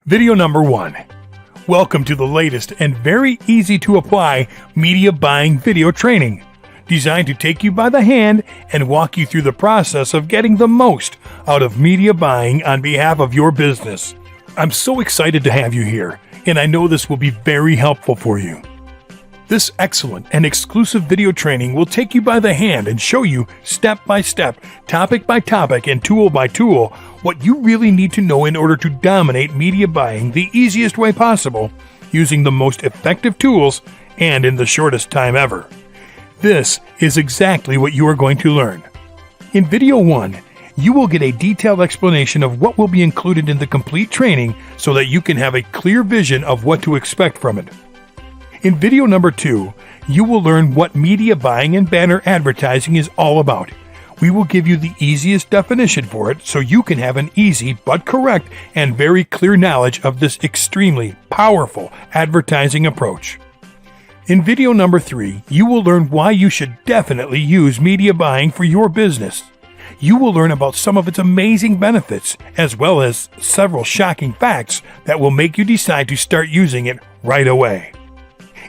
Video number 1. Welcome to the latest and very easy to apply media buying video training, designed to take you by the hand and walk you through the process of getting the most out of media buying on behalf of your business. I'm so excited to have you here, and I know this will be very helpful for you. This excellent and exclusive video training will take you by the hand and show you step by step, topic by topic, and tool by tool what you really need to know in order to dominate media buying the easiest way possible, using the most effective tools and in the shortest time ever. This is exactly what you are going to learn. In video 1, you will get a detailed explanation of what will be included in the complete training so that you can have a clear vision of what to expect from it. In video number 2, you will learn what media buying and banner advertising is all about. We will give you the easiest definition for it so you can have an easy but correct and very clear knowledge of this extremely powerful advertising approach. In video number 3, you will learn why you should definitely use media buying for your business. You will learn about some of its amazing benefits, as well as several shocking facts that will make you decide to start using it right away.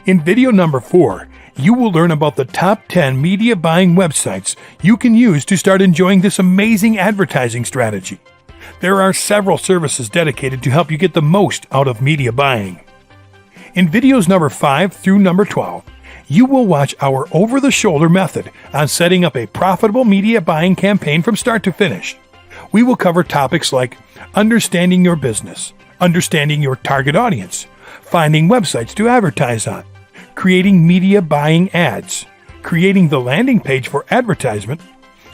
In video number 4, you will learn about the top 10 media buying websites you can use to start enjoying this amazing advertising strategy. There are several services dedicated to help you get the most out of media buying. In videos number 5 through number 12, you will watch our over-the-shoulder method on setting up a profitable media buying campaign from start to finish. We will cover topics like understanding your business, understanding your target audience, finding websites to advertise on, creating media buying ads, creating the landing page for advertisement,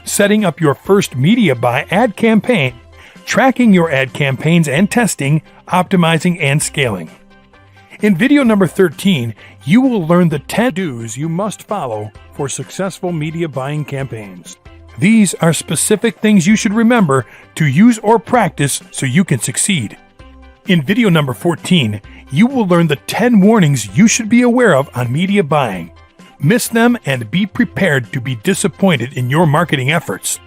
setting up your first media buy ad campaign, tracking your ad campaigns and testing, optimizing, and scaling. In video number 13, you will learn the 10 do's you must follow for successful media buying campaigns. These are specific things you should remember to use or practice so you can succeed. In video number 14, you will learn the 10 warnings you should be aware of on media buying. Miss them and be prepared to be disappointed in your marketing efforts.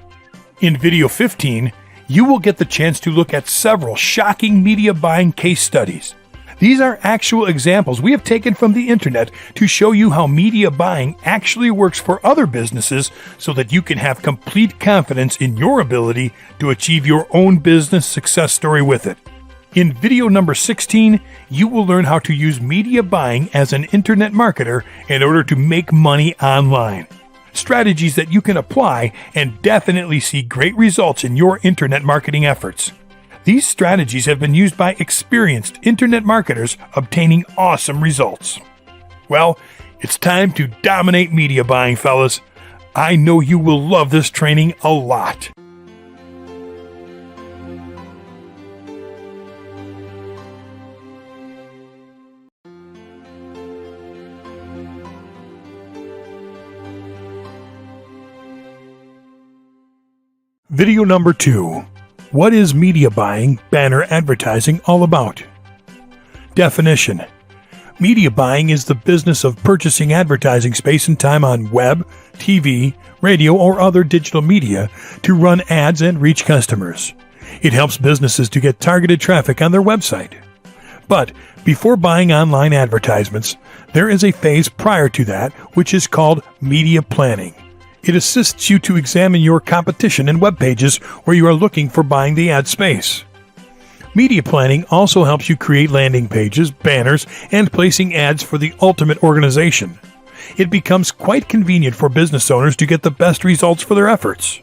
In video 15, you will get the chance to look at several shocking media buying case studies. These are actual examples we have taken from the internet to show you how media buying actually works for other businesses so that you can have complete confidence in your ability to achieve your own business success story with it. In video number 16, you will learn how to use media buying as an internet marketer in order to make money online. Strategies that you can apply and definitely see great results in your internet marketing efforts. These strategies have been used by experienced internet marketers obtaining awesome results. Well, it's time to dominate media buying, fellas. I know you will love this training a lot. Video number 2. What is media buying, banner advertising all about? Definition. Media buying is the business of purchasing advertising space and time on web, TV, radio, or other digital media to run ads and reach customers. It helps businesses to get targeted traffic on their website. But before buying online advertisements, there is a phase prior to that which is called media planning. It assists you to examine your competition and web pages where you are looking for buying the ad space. Media planning also helps you create landing pages, banners, and placing ads for the ultimate organization. It becomes quite convenient for business owners to get the best results for their efforts.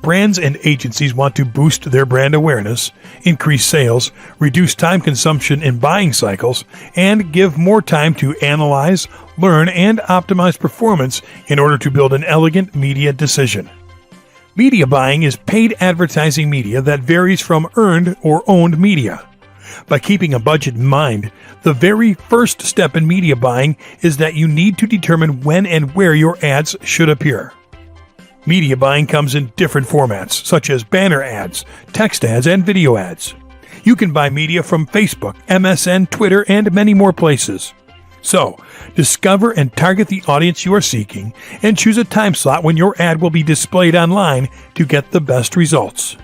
Brands and agencies want to boost their brand awareness, increase sales, reduce time consumption in buying cycles, and give more time to analyze, learn, and optimize performance in order to build an elegant media decision. Media buying is paid advertising media that varies from earned or owned media. By keeping a budget in mind, the very first step in media buying is that you need to determine when and where your ads should appear. Media buying comes in different formats, such as banner ads, text ads, and video ads. You can buy media from Facebook, MSN, Twitter, and many more places. So, discover and target the audience you are seeking, and choose a time slot when your ad will be displayed online to get the best results.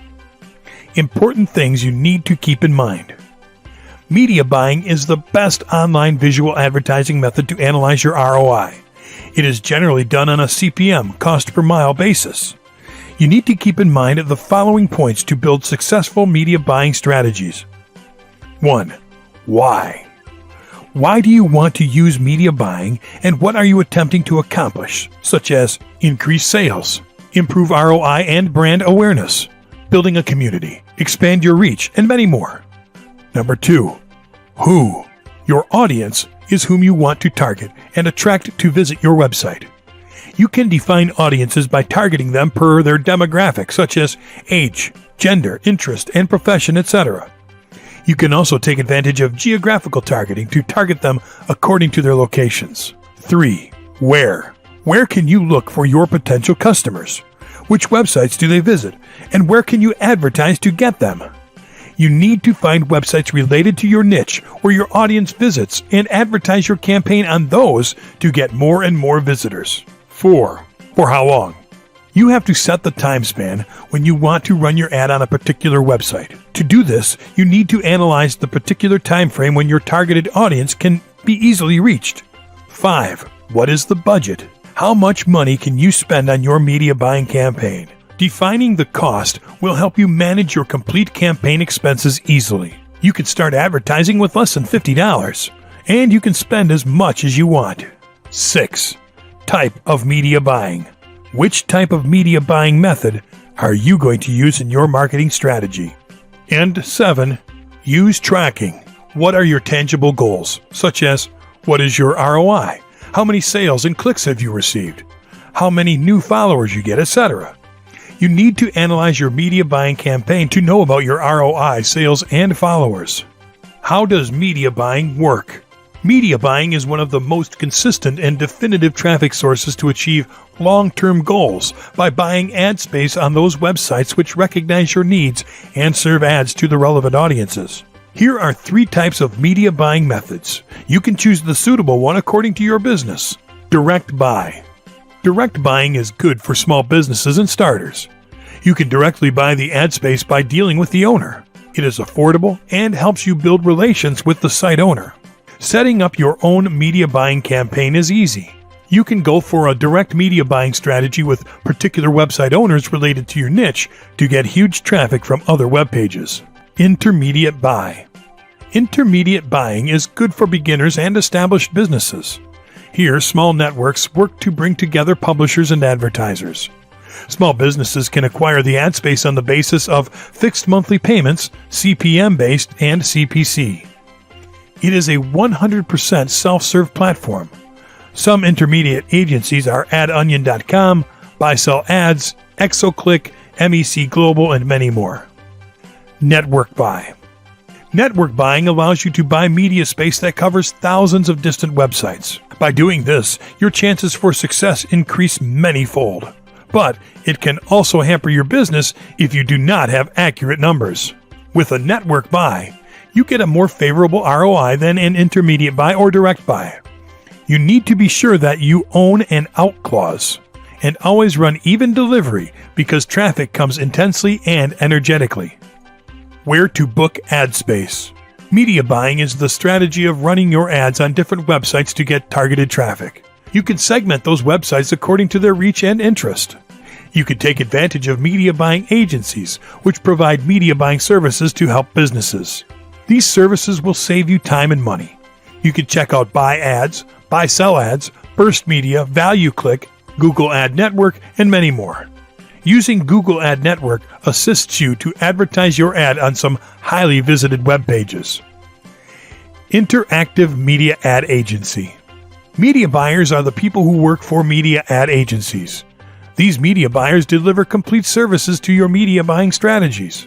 Important things you need to keep in mind. Media buying is the best online visual advertising method to analyze your ROI. It is generally done on a CPM, cost per mile basis. You need to keep in mind the following points to build successful media buying strategies. 1. Why? Why do you want to use media buying, and what are you attempting to accomplish, such as increase sales, improve ROI and brand awareness, building a community, expand your reach, and many more. Number 2. Who? Your audience is whom you want to target and attract to visit your website. You can define audiences by targeting them per their demographics, such as age, gender, interest, and profession, etc. You can also take advantage of geographical targeting to target them according to their locations. 3. Where? Where can you look for your potential customers? Which websites do they visit? And where can you advertise to get them? You need to find websites related to your niche where your audience visits and advertise your campaign on those to get more and more visitors. 4. For how long? You have to set the time span when you want to run your ad on a particular website. To do this, you need to analyze the particular time frame when your targeted audience can be easily reached. 5. What is the budget? How much money can you spend on your media buying campaign? Defining the cost will help you manage your complete campaign expenses easily. You can start advertising with less than $50, and you can spend as much as you want. 6. Type of media buying. Which type of media buying method are you going to use in your marketing strategy? And 7. Use tracking. What are your tangible goals, such as what is your ROI? How many sales and clicks have you received? How many new followers you get, etc. You need to analyze your media buying campaign to know about your ROI, sales, and followers. How does media buying work? Media buying is one of the most consistent and definitive traffic sources to achieve long-term goals by buying ad space on those websites which recognize your needs and serve ads to the relevant audiences. Here are 3 types of media buying methods. You can choose the suitable one according to your business. Direct buy. Direct buying is good for small businesses and starters. You can directly buy the ad space by dealing with the owner. It is affordable and helps you build relations with the site owner. Setting up your own media buying campaign is easy. You can go for a direct media buying strategy with particular website owners related to your niche to get huge traffic from other web pages. Intermediate buy. Intermediate buying is good for beginners and established businesses. Here, small networks work to bring together publishers and advertisers. Small businesses can acquire the ad space on the basis of fixed monthly payments, CPM-based, and CPC. It is a 100% self-serve platform. Some intermediate agencies are AdOnion.com, BuySell Ads, ExoClick, MEC Global, and many more. Network buy. Network buying allows you to buy media space that covers thousands of distant websites. By doing this, your chances for success increase many-fold. But it can also hamper your business if you do not have accurate numbers. With a network buy, you get a more favorable ROI than an intermediate buy or direct buy. You need to be sure that you own an out clause and always run even delivery because traffic comes intensely and energetically. Where to book ad space. Media buying is the strategy of running your ads on different websites to get targeted traffic. You can segment those websites according to their reach and interest. You can take advantage of media buying agencies, which provide media buying services to help businesses. These services will save you time and money. You can check out Buy Ads, BuySell Ads, Burst Media, ValueClick, Google Ad Network, and many more. Using Google Ad Network assists you to advertise your ad on some highly visited web pages. Interactive Media Ad Agency. Media buyers are the people who work for media ad agencies. These media buyers deliver complete services to your media buying strategies.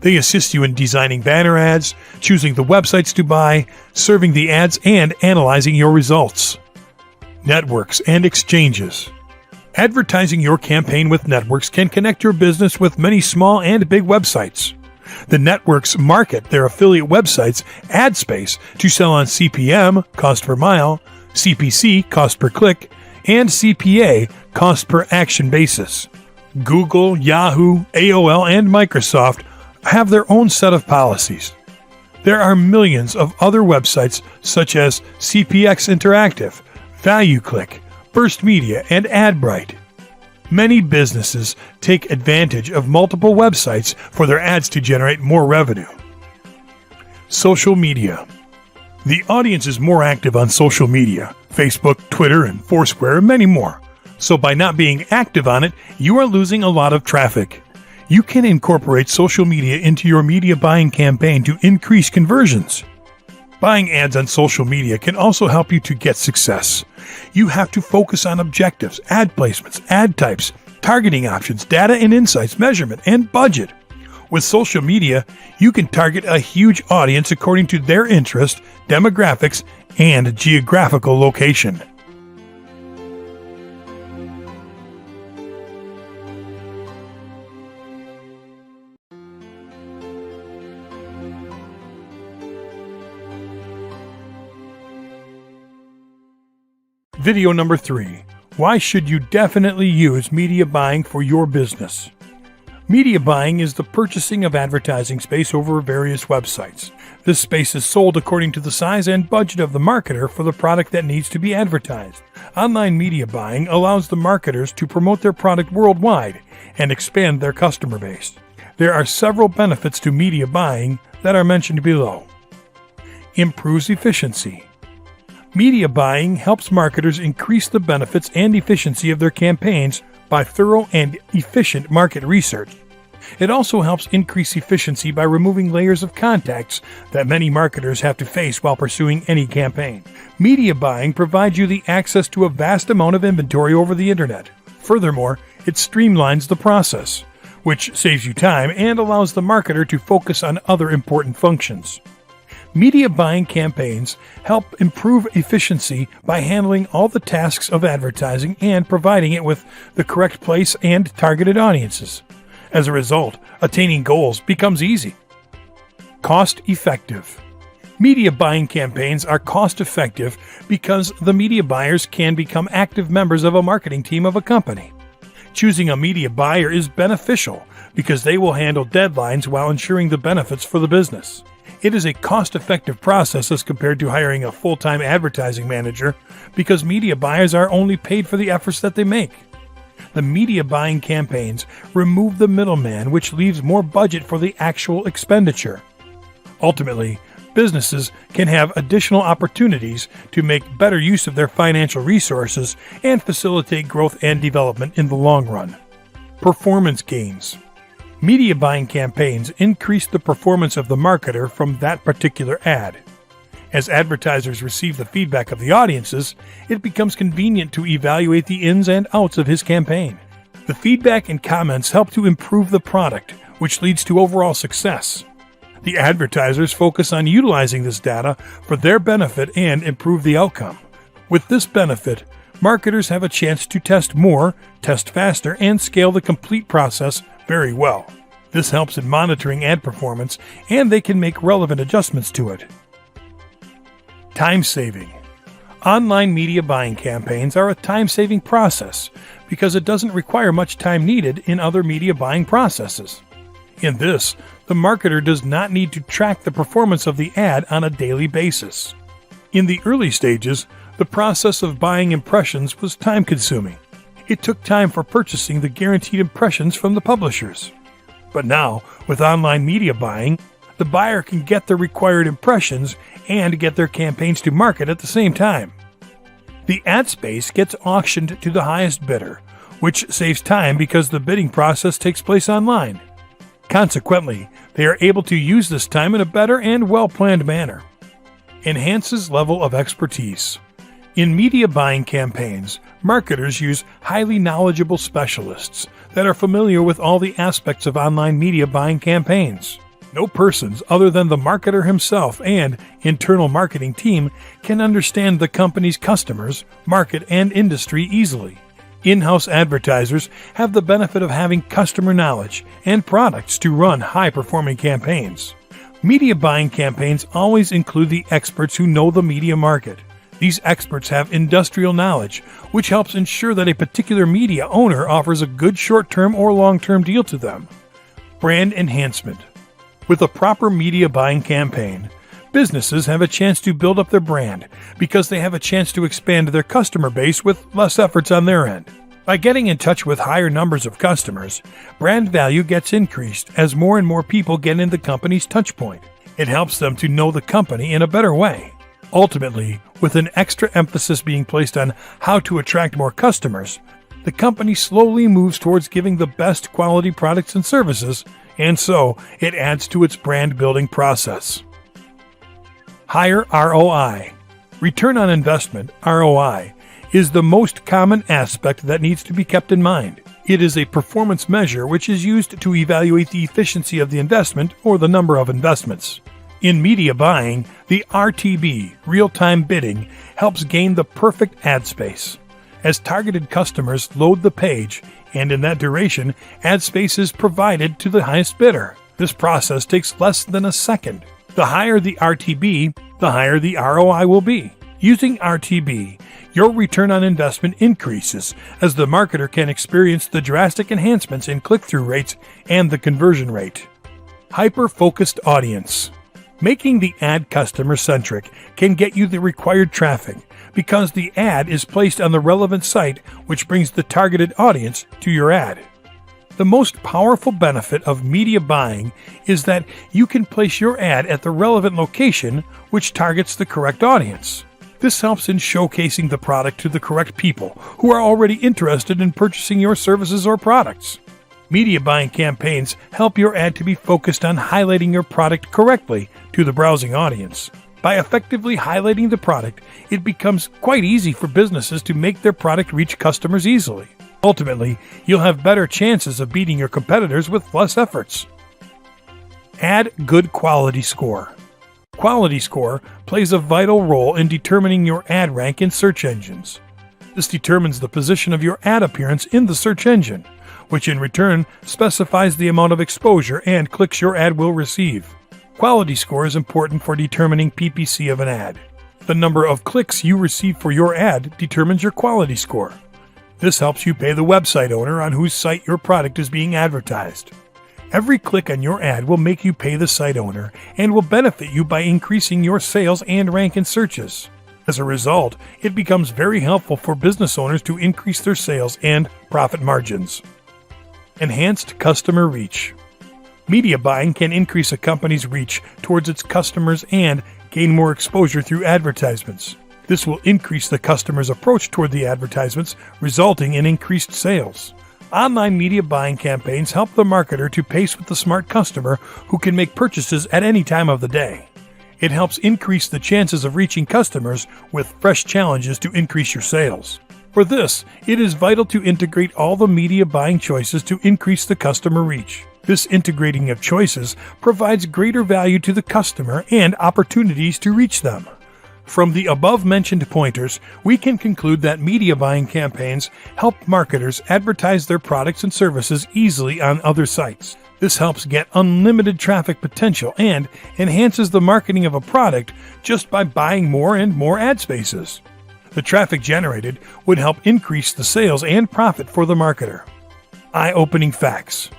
They assist you in designing banner ads, choosing the websites to buy, serving the ads, and analyzing your results. Networks and exchanges. Advertising your campaign with networks can connect your business with many small and big websites. The networks market their affiliate websites ad space to sell on CPM, cost per mile, CPC, cost per click, and CPA, cost per action basis. Google, Yahoo, AOL, and Microsoft have their own set of policies. There are millions of other websites such as CPX Interactive, ValueClick, Burst Media, and AdBright. Many businesses take advantage of multiple websites for their ads to generate more revenue. Social media. The audience is more active on social media, Facebook, Twitter, and Foursquare, and many more. So by not being active on it, you are losing a lot of traffic. You can incorporate social media into your media buying campaign to increase conversions. Buying ads on social media can also help you to get success. You have to focus on objectives, ad placements, ad types, targeting options, data and insights, measurement, and budget. With social media, you can target a huge audience according to their interest, demographics, and geographical location. Video number 3. Why should you definitely use media buying for your business? Media buying is the purchasing of advertising space over various websites. This space is sold according to the size and budget of the marketer for the product that needs to be advertised. Online media buying allows the marketers to promote their product worldwide and expand their customer base. There are several benefits to media buying that are mentioned below. Improves efficiency. Media buying helps marketers increase the benefits and efficiency of their campaigns by thorough and efficient market research. It also helps increase efficiency by removing layers of contacts that many marketers have to face while pursuing any campaign. Media buying provides you the access to a vast amount of inventory over the internet. Furthermore, it streamlines the process, which saves you time and allows the marketer to focus on other important functions. Media buying campaigns help improve efficiency by handling all the tasks of advertising and providing it with the correct place and targeted audiences. As a result, attaining goals becomes easy. Cost effective. Media buying campaigns are cost effective because the media buyers can become active members of a marketing team of a company. Choosing a media buyer is beneficial because they will handle deadlines while ensuring the benefits for the business. It is a cost-effective process as compared to hiring a full-time advertising manager because media buyers are only paid for the efforts that they make. The media buying campaigns remove the middleman, which leaves more budget for the actual expenditure. Ultimately, businesses can have additional opportunities to make better use of their financial resources and facilitate growth and development in the long run. Performance gains. Media buying campaigns increase the performance of the marketer from that particular ad. As advertisers receive the feedback of the audiences, it becomes convenient to evaluate the ins and outs of his campaign. The feedback and comments help to improve the product, which leads to overall success. The advertisers focus on utilizing this data for their benefit and improve the outcome. With this benefit, marketers have a chance to test more, test faster, and scale the complete process very well. This helps in monitoring ad performance, and they can make relevant adjustments to it. Time saving. Online media buying campaigns are a time-saving process because it doesn't require much time needed in other media buying processes. In this, the marketer does not need to track the performance of the ad on a daily basis. In the early stages, the process of buying impressions was time-consuming. It took time for purchasing the guaranteed impressions from the publishers. But now, with online media buying, the buyer can get the required impressions and get their campaigns to market at the same time. The ad space gets auctioned to the highest bidder, which saves time because the bidding process takes place online. Consequently, they are able to use this time in a better and well-planned manner. Enhances level of expertise. In media buying campaigns, marketers use highly knowledgeable specialists that are familiar with all the aspects of online media buying campaigns. No persons other than the marketer himself and internal marketing team can understand the company's customers, market, and industry easily. In-house advertisers have the benefit of having customer knowledge and products to run high-performing campaigns. Media buying campaigns always include the experts who know the media market. These experts have industrial knowledge, which helps ensure that a particular media owner offers a good short-term or long-term deal to them. Brand enhancement. With a proper media buying campaign, businesses have a chance to build up their brand because they have a chance to expand their customer base with less efforts on their end. By getting in touch with higher numbers of customers, brand value gets increased as more and more people get in the company's touchpoint. It helps them to know the company in a better way. Ultimately, with an extra emphasis being placed on how to attract more customers, the company slowly moves towards giving the best quality products and services, and so it adds to its brand building process. Higher ROI. Return on investment, ROI, is the most common aspect that needs to be kept in mind. It is a performance measure which is used to evaluate the efficiency of the investment or the number of investments. In media buying, the RTB, real-time bidding, helps gain the perfect ad space. As targeted customers load the page, and in that duration, ad space is provided to the highest bidder. This process takes less than a second. The higher the RTB, the higher the ROI will be. Using RTB, your return on investment increases as the marketer can experience the drastic enhancements in click-through rates and the conversion rate. Hyper-focused audience. Making the ad customer-centric can get you the required traffic because the ad is placed on the relevant site, which brings the targeted audience to your ad. The most powerful benefit of media buying is that you can place your ad at the relevant location, which targets the correct audience. This helps in showcasing the product to the correct people who are already interested in purchasing your services or products. Media buying campaigns help your ad to be focused on highlighting your product correctly to the browsing audience. By effectively highlighting the product, it becomes quite easy for businesses to make their product reach customers easily. Ultimately, you'll have better chances of beating your competitors with less efforts. Add good quality score. Quality score plays a vital role in determining your ad rank in search engines. This determines the position of your ad appearance in the search engine, which in return specifies the amount of exposure and clicks your ad will receive. Quality score is important for determining PPC of an ad. The number of clicks you receive for your ad determines your quality score. This helps you pay the website owner on whose site your product is being advertised. Every click on your ad will make you pay the site owner and will benefit you by increasing your sales and rank in searches. As a result, it becomes very helpful for business owners to increase their sales and profit margins. Enhanced customer reach. Media buying can increase a company's reach towards its customers and gain more exposure through advertisements. This will increase the customer's approach toward the advertisements, resulting in increased sales. Online media buying campaigns help the marketer to pace with the smart customer who can make purchases at any time of the day. It helps increase the chances of reaching customers with fresh challenges to increase your sales. For this, it is vital to integrate all the media buying choices to increase the customer reach. This integrating of choices provides greater value to the customer and opportunities to reach them. From the above-mentioned pointers, we can conclude that media buying campaigns help marketers advertise their products and services easily on other sites. This helps get unlimited traffic potential and enhances the marketing of a product just by buying more and more ad spaces. The traffic generated would help increase the sales and profit for the marketer. Eye-opening facts.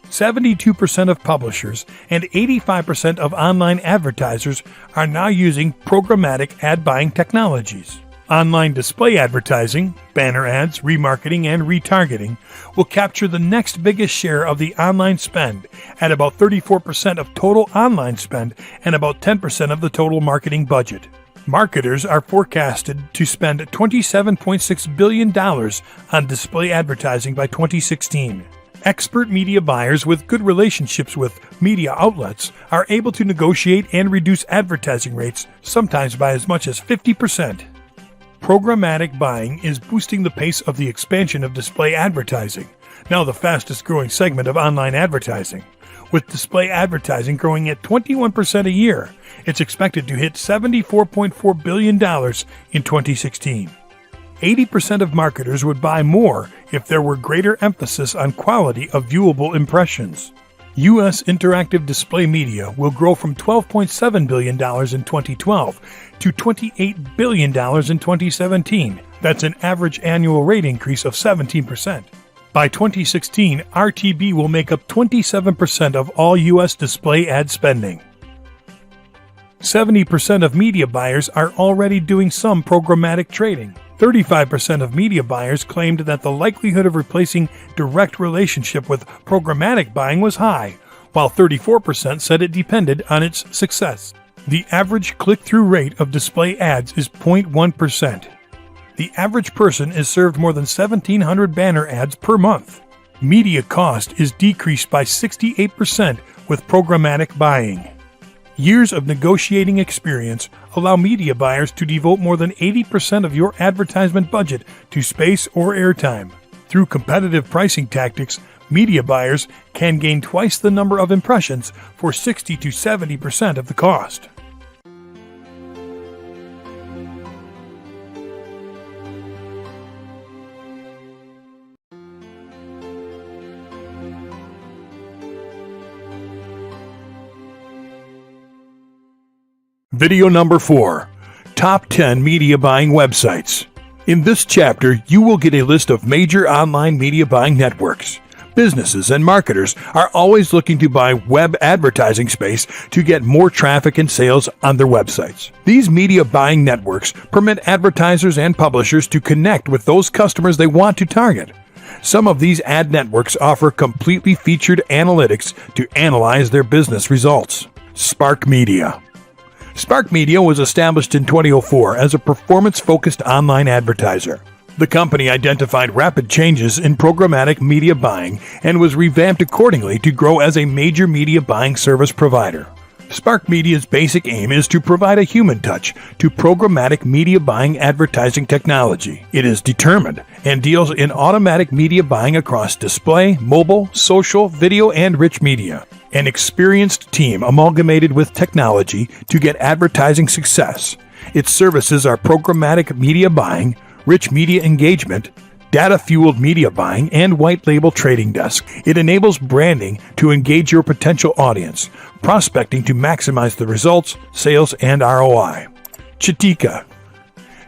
72% of publishers and 85% of online advertisers are now using programmatic ad buying technologies. Online display advertising, banner ads, remarketing, and retargeting will capture the next biggest share of the online spend at about 34% of total online spend and about 10% of the total marketing budget. Marketers are forecasted to spend $27.6 billion on display advertising by 2016. Expert media buyers with good relationships with media outlets are able to negotiate and reduce advertising rates, sometimes by as much as 50%. Programmatic buying is boosting the pace of the expansion of display advertising, now the fastest growing segment of online advertising. With display advertising growing at 21% a year, it's expected to hit $74.4 billion in 2016. 80% of marketers would buy more if there were greater emphasis on quality of viewable impressions. U.S. interactive display media will grow from $12.7 billion in 2012 to $28 billion in 2017. That's an average annual rate increase of 17%. By 2016, RTB will make up 27% of all U.S. display ad spending. 70% of media buyers are already doing some programmatic trading. 35% of media buyers claimed that the likelihood of replacing direct relationship with programmatic buying was high, while 34% said it depended on its success. The average click-through rate of display ads is 0.1%. The average person is served more than 1,700 banner ads per month. Media cost is decreased by 68% with programmatic buying. Years of negotiating experience allow media buyers to devote more than 80% of your advertisement budget to space or airtime. Through competitive pricing tactics, media buyers can gain twice the number of impressions for 60 to 70% of the cost. Video number 4. Top 10 Media Buying Websites. In this chapter, you will get a list of major online media buying networks. Businesses and marketers are always looking to buy web advertising space to get more traffic and sales on their websites. These media buying networks permit advertisers and publishers to connect with those customers they want to target. Some of these ad networks offer completely featured analytics to analyze their business results. Spark Media. Spark Media was established in 2004 as a performance-focused online advertiser. The company identified rapid changes in programmatic media buying and was revamped accordingly to grow as a major media buying service provider. Spark Media's basic aim is to provide a human touch to programmatic media buying advertising technology. It is determined and deals in automatic media buying across display, mobile, social, video, and rich media. An experienced team amalgamated with technology to get advertising success. Its services are programmatic media buying, rich media engagement, data-fueled media buying, and white-label trading desk. It enables branding to engage your potential audience, prospecting to maximize the results, sales, and ROI. Chitika.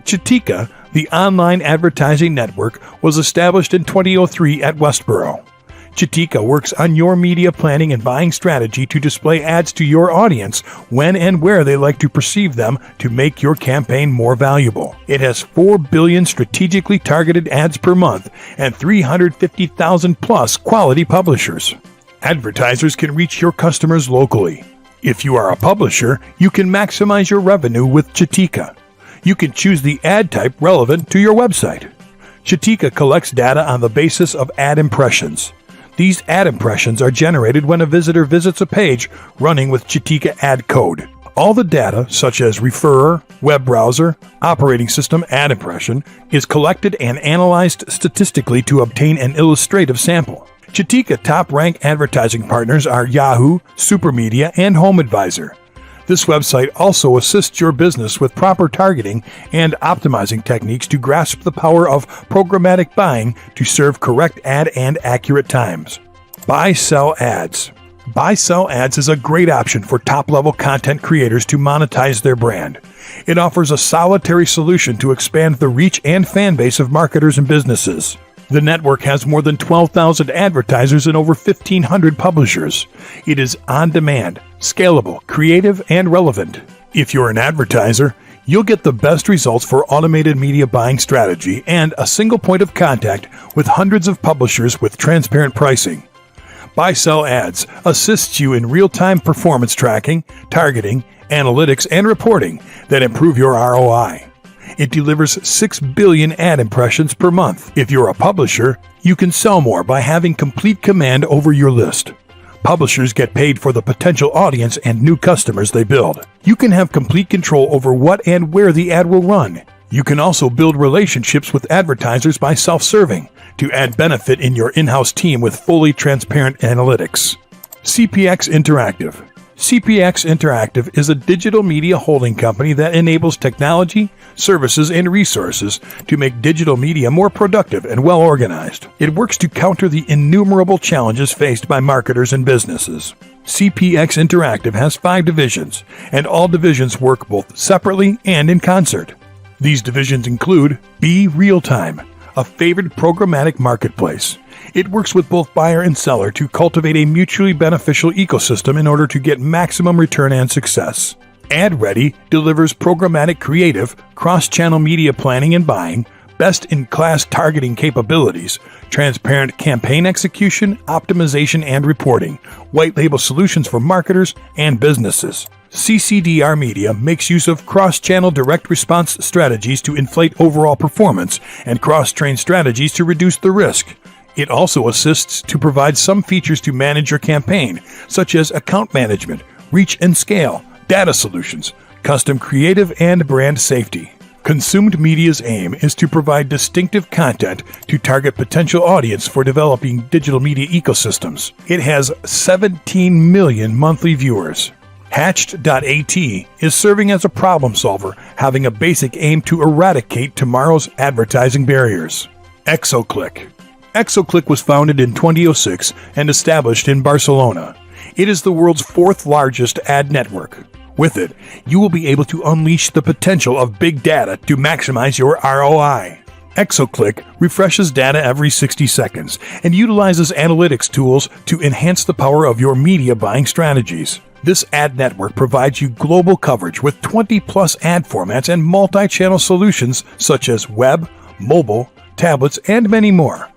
Chitika, the online advertising network, was established in 2003 at Westboro. Chitika works on your media planning and buying strategy to display ads to your audience when and where they like to perceive them to make your campaign more valuable. It has 4 billion strategically targeted ads per month and 350,000 plus quality publishers. Advertisers can reach your customers locally. If you are a publisher, you can maximize your revenue with Chitika. You can choose the ad type relevant to your website. Chitika collects data on the basis of ad impressions. These ad impressions are generated when a visitor visits a page running with Chitika ad code. All the data, such as referrer, web browser, operating system ad impression, is collected and analyzed statistically to obtain an illustrative sample. Chitika top-rank advertising partners are Yahoo, Supermedia, and HomeAdvisor. This website also assists your business with proper targeting and optimizing techniques to grasp the power of programmatic buying to serve correct ad and accurate times. Buy-sell ads. Buy-sell ads is a great option for top-level content creators to monetize their brand. It offers a solitary solution to expand the reach and fan base of marketers and businesses. The network has more than 12,000 advertisers and over 1,500 publishers. It is on-demand, scalable, creative, and relevant. If you're an advertiser, you'll get the best results for automated media buying strategy and a single point of contact with hundreds of publishers with transparent pricing. Buy-sell ads assists you in real-time performance tracking, targeting, analytics, and reporting that improve your ROI. It delivers 6 billion ad impressions per month. If you're a publisher, you can sell more by having complete command over your list. Publishers get paid for the potential audience and new customers they build. You can have complete control over what and where the ad will run. You can also build relationships with advertisers by self-serving to add benefit in your in-house team with fully transparent analytics. CPX Interactive. CPX Interactive is a digital media holding company that enables technology, services, and resources to make digital media more productive and well-organized. It works to counter the innumerable challenges faced by marketers and businesses. CPX Interactive has 5 divisions, and all divisions work both separately and in concert. These divisions include Be Real Time, a favored programmatic marketplace. It works with both buyer and seller to cultivate a mutually beneficial ecosystem in order to get maximum return and success. AdReady delivers programmatic creative, cross-channel media planning and buying, best-in-class targeting capabilities, transparent campaign execution, optimization and reporting, white label solutions for marketers and businesses. CCDR Media makes use of cross-channel direct response strategies to inflate overall performance and cross-train strategies to reduce the risk. It also assists to provide some features to manage your campaign, such as account management, reach and scale, data solutions, custom creative, and brand safety. Consumed Media's aim is to provide distinctive content to target potential audience for developing digital media ecosystems. It has 17 million monthly viewers. Hatched.at is serving as a problem solver, having a basic aim to eradicate tomorrow's advertising barriers. Exoclick. Exoclick was founded in 2006 and established in Barcelona. It is the world's fourth largest ad network. With it, you will be able to unleash the potential of big data to maximize your ROI. Exoclick refreshes data every 60 seconds and utilizes analytics tools to enhance the power of your media buying strategies. This ad network provides you global coverage with 20-plus ad formats and multi-channel solutions such as web, mobile, tablets, and many more.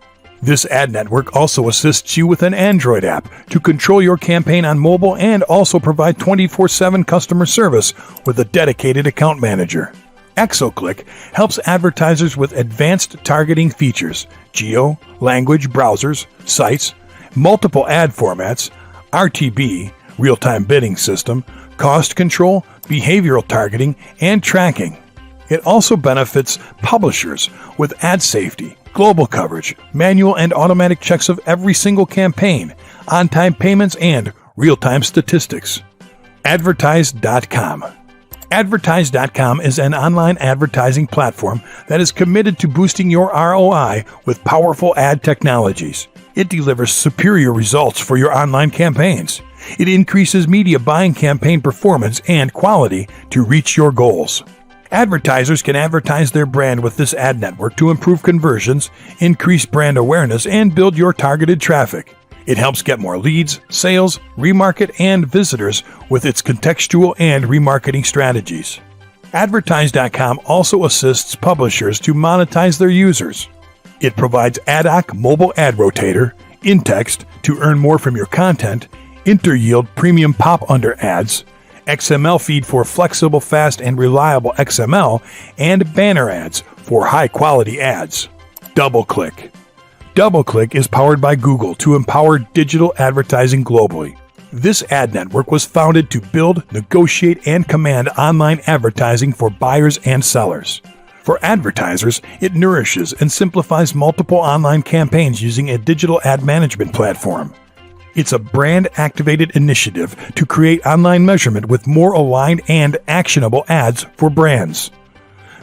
This ad network also assists you with an Android app to control your campaign on mobile and also provide 24/7 customer service with a dedicated account manager. Exoclick helps advertisers with advanced targeting features, geo, language, browsers, sites, multiple ad formats, RTB, real-time bidding system, cost control, behavioral targeting, and tracking. It also benefits publishers with ad safety, global coverage, manual and automatic checks of every single campaign, on-time payments, and real-time statistics. Advertise.com. Advertise.com is an online advertising platform that is committed to boosting your ROI with powerful ad technologies. It delivers superior results for your online campaigns. It increases media buying campaign performance and quality to reach your goals. Advertisers can advertise their brand with this ad network to improve conversions, increase brand awareness, and build your targeted traffic. It helps get more leads, sales, remarket, and visitors with its contextual and remarketing strategies. Advertise.com also assists publishers to monetize their users. It provides ad hoc mobile ad rotator, in-text to earn more from your content, inter-yield premium pop-under ads, XML feed for flexible, fast, and reliable XML, and banner ads for high-quality ads. DoubleClick. DoubleClick is powered by Google to empower digital advertising globally. This ad network was founded to build, negotiate, and command online advertising for buyers and sellers. For advertisers, it nourishes and simplifies multiple online campaigns using a digital ad management platform. It's a brand-activated initiative to create online measurement with more aligned and actionable ads for brands.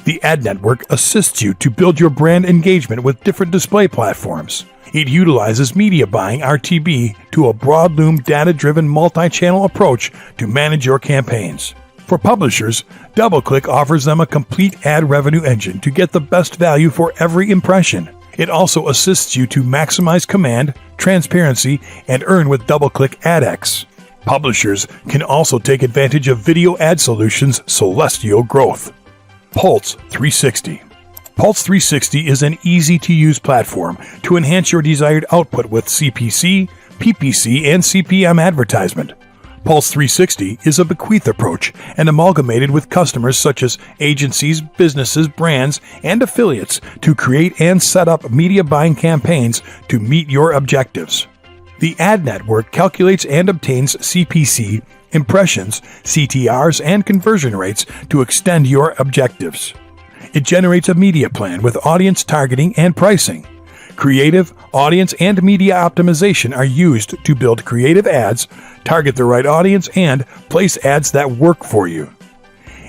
The ad network assists you to build your brand engagement with different display platforms. It utilizes media buying RTB to a broad-loom data-driven multi-channel approach to manage your campaigns. For publishers, DoubleClick offers them a complete ad revenue engine to get the best value for every impression. It also assists you to maximize command, transparency, and earn with DoubleClick AdX. Publishers can also take advantage of video ad solutions Celestial Growth. Pulse 360. Pulse 360 is an easy-to-use platform to enhance your desired output with CPC, PPC, and CPM advertisement. Pulse 360 is a bequeath approach and amalgamated with customers such as agencies, businesses, brands, and affiliates to create and set up media buying campaigns to meet your objectives. The ad network calculates and obtains CPC, impressions, CTRs, and conversion rates to extend your objectives. It generates a media plan with audience targeting and pricing. Creative, audience, and media optimization are used to build creative ads, target the right audience, and place ads that work for you.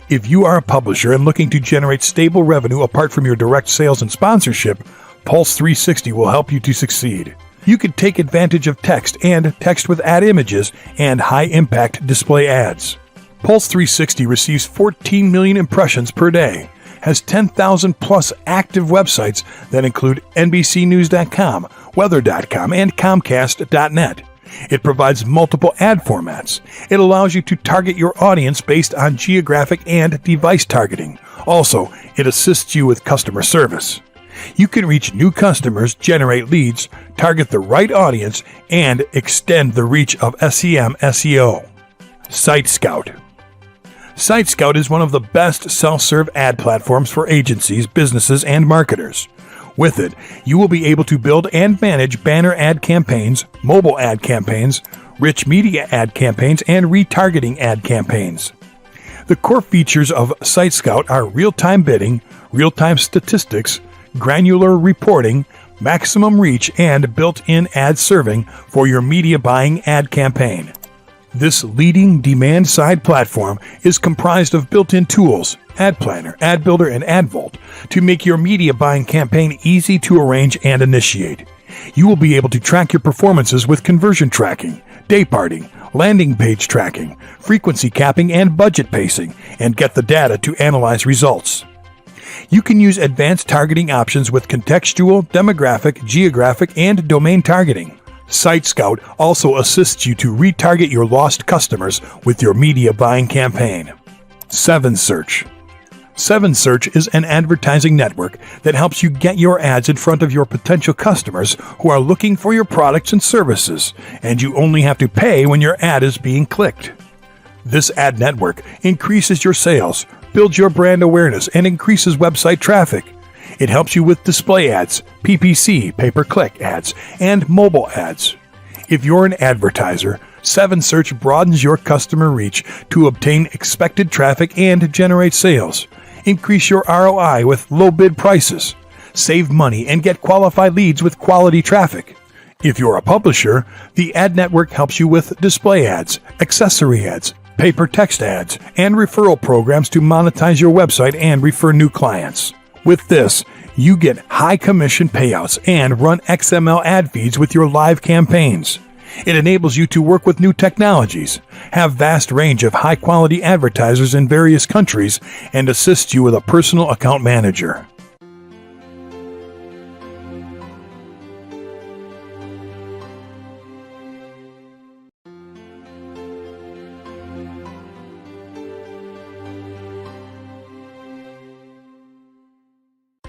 If you are a publisher and looking to generate stable revenue apart from your direct sales and sponsorship, Pulse 360 will help you to succeed. You can take advantage of text and text with ad images and high-impact display ads. Pulse 360 receives 14 million impressions per day, has 10,000 plus active websites that include NBCnews.com, Weather.com, and Comcast.net. It provides multiple ad formats. It allows you to target your audience based on geographic and device targeting. Also, it assists you with customer service. You can reach new customers, generate leads, target the right audience, and extend the reach of SEM SEO. Site Scout. Site Scout is one of the best self-serve ad platforms for agencies, businesses, and marketers. With it, you will be able to build and manage banner ad campaigns, mobile ad campaigns, rich media ad campaigns, and retargeting ad campaigns. The core features of Site Scout are real-time bidding, real-time statistics, granular reporting, maximum reach, and built-in ad serving for your media buying ad campaign. This leading demand-side platform is comprised of built-in tools, Ad Planner, Ad Builder, and AdVolt to make your media buying campaign easy to arrange and initiate. You will be able to track your performances with conversion tracking, dayparting, landing page tracking, frequency capping, and budget pacing, and get the data to analyze results. You can use advanced targeting options with contextual, demographic, geographic, and domain targeting. Site Scout also assists you to retarget your lost customers with your media buying campaign. 7Search. 7Search is an advertising network that helps you get your ads in front of your potential customers who are looking for your products and services, and you only have to pay when your ad is being clicked. This ad network increases your sales, builds your brand awareness, and increases website traffic. It helps you with display ads, PPC, pay-per-click ads, and mobile ads. If you're an advertiser, 7Search broadens your customer reach to obtain expected traffic and generate sales. Increase your ROI with low bid prices. Save money and get qualified leads with quality traffic. If you're a publisher, the ad network helps you with display ads, accessory ads, pay-per-text ads, and referral programs to monetize your website and refer new clients. With this, you get high commission payouts and run XML ad feeds with your live campaigns. It enables you to work with new technologies, have vast range of high-quality advertisers in various countries, and assist you with a personal account manager.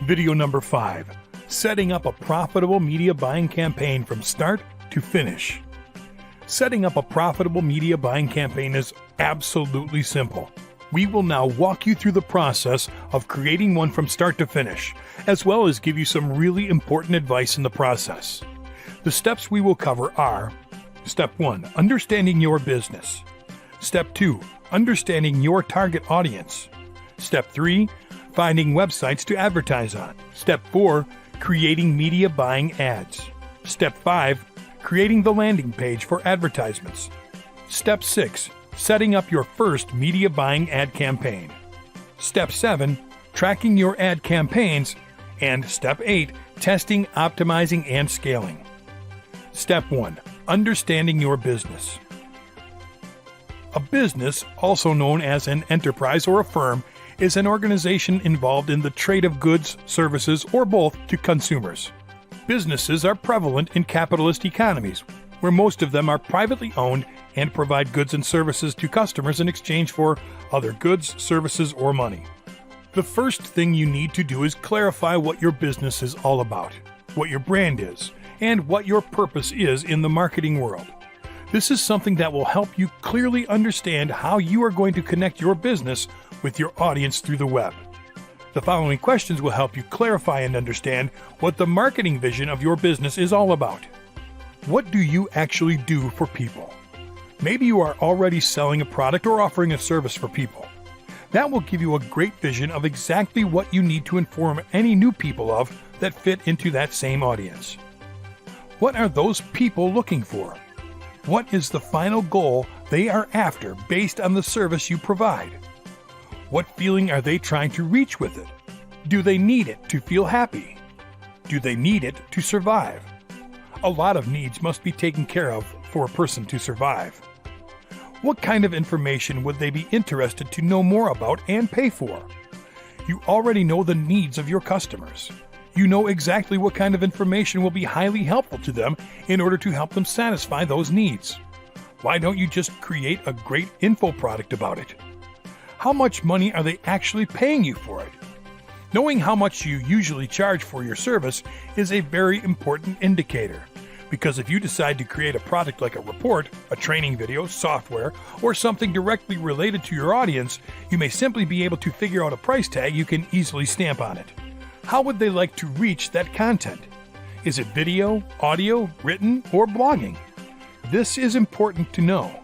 Video number 5. Setting up a profitable media buying campaign from start to finish. Setting up a profitable media buying campaign is absolutely simple. We will now walk you through the process of creating one from start to finish, as well as give you some really important advice in the process. The steps we will cover are: Step 1. Understanding your business. Step 2. Understanding your target audience. Step 3. Finding websites to advertise on. Step 4. Creating media buying ads. Step 5. Creating the landing page for advertisements. Step 6. Setting up your first media buying ad campaign. Step 7. Tracking your ad campaigns. And Step 8. Testing, optimizing, and scaling. Step 1. Understanding your business. A business, also known as an enterprise or a firm, is an organization involved in the trade of goods, services, or both to consumers. Businesses are prevalent in capitalist economies, where most of them are privately owned and provide goods and services to customers in exchange for other goods, services, or money. The first thing you need to do is clarify what your business is all about, what your brand is, and what your purpose is in the marketing world. This is something that will help you clearly understand how you are going to connect your business with your audience through the web. The following questions will help you clarify and understand what the marketing vision of your business is all about. What do you actually do for people? Maybe you are already selling a product or offering a service for people. That will give you a great vision of exactly what you need to inform any new people of that fit into that same audience. What are those people looking for? What is the final goal they are after based on the service you provide? What feeling are they trying to reach with it? Do they need it to feel happy? Do they need it to survive? A lot of needs must be taken care of for a person to survive. What kind of information would they be interested to know more about and pay for? You already know the needs of your customers. You know exactly what kind of information will be highly helpful to them in order to help them satisfy those needs. Why don't you just create a great info product about it? How much money are they actually paying you for it? Knowing how much you usually charge for your service is a very important indicator, because if you decide to create a product like a report, a training video, software, or something directly related to your audience, you may simply be able to figure out a price tag you can easily stamp on it. How would they like to reach that content? Is it video, audio, written, or blogging? This is important to know.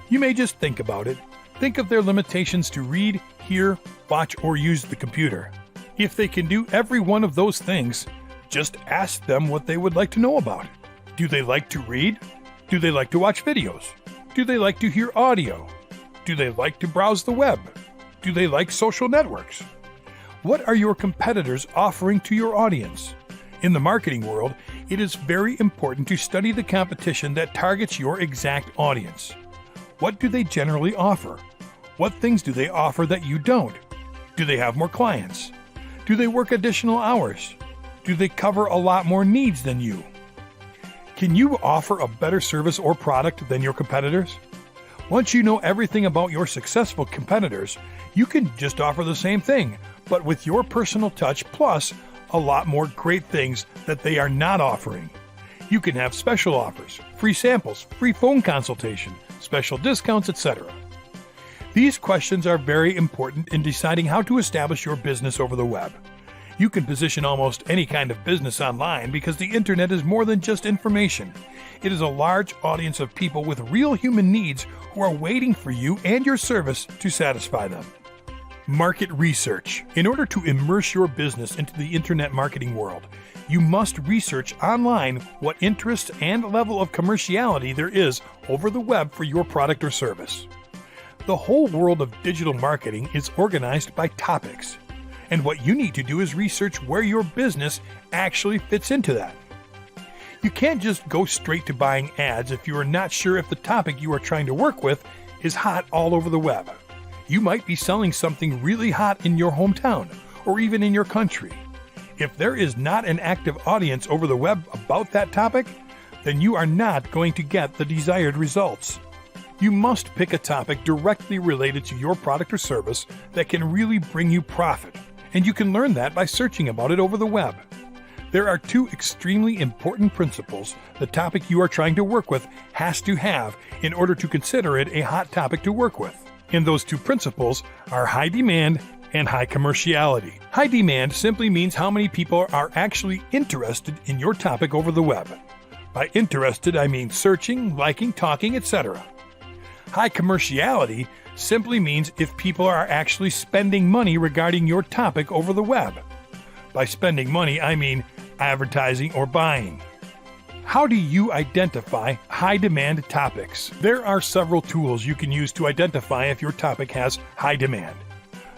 You may just think about it. Think of their limitations to read, hear, watch, or use the computer. If they can do every one of those things, just ask them what they would like to know about. Do they like to read? Do they like to watch videos? Do they like to hear audio? Do they like to browse the web? Do they like social networks? What are your competitors offering to your audience? In the marketing world, it is very important to study the competition that targets your exact audience. What do they generally offer? What things do they offer that you don't? Do they have more clients? Do they work additional hours? Do they cover a lot more needs than you? Can you offer a better service or product than your competitors? Once you know everything about your successful competitors, you can just offer the same thing, but with your personal touch plus a lot more great things that they are not offering. You can have special offers, free samples, free phone consultation, special discounts, etc. These questions are very important in deciding how to establish your business over the web. You can position almost any kind of business online because the internet is more than just information. It is a large audience of people with real human needs who are waiting for you and your service to satisfy them. Market research. In order to immerse your business into the internet marketing world, you must research online what interest and level of commerciality there is over the web for your product or service. The whole world of digital marketing is organized by topics, and what you need to do is research where your business actually fits into that. You can't just go straight to buying ads if you are not sure if the topic you are trying to work with is hot all over the web. You might be selling something really hot in your hometown or even in your country. If there is not an active audience over the web about that topic, then you are not going to get the desired results. You must pick a topic directly related to your product or service that can really bring you profit, and you can learn that by searching about it over the web. There are two extremely important principles the topic you are trying to work with has to have in order to consider it a hot topic to work with. And those two principles are high demand and high commerciality. High demand simply means how many people are actually interested in your topic over the web. By interested, I mean searching, liking, talking, etc. High commerciality simply means if people are actually spending money regarding your topic over the web. By spending money, I mean advertising or buying. How do you identify high-demand topics? There are several tools you can use to identify if your topic has high demand.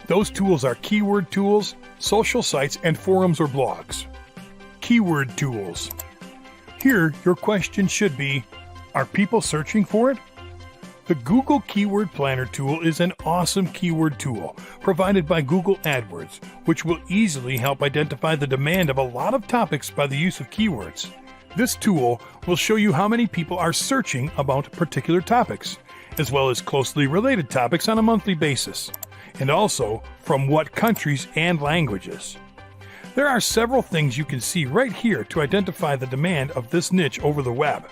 Those tools are keyword tools, social sites, and forums or blogs. Keyword tools. Here, your question should be, are people searching for it? The Google Keyword Planner tool is an awesome keyword tool provided by Google AdWords, which will easily help identify the demand of a lot of topics by the use of keywords. This tool will show you how many people are searching about particular topics, as well as closely related topics on a monthly basis, and also from what countries and languages. There are several things you can see right here to identify the demand of this niche over the web.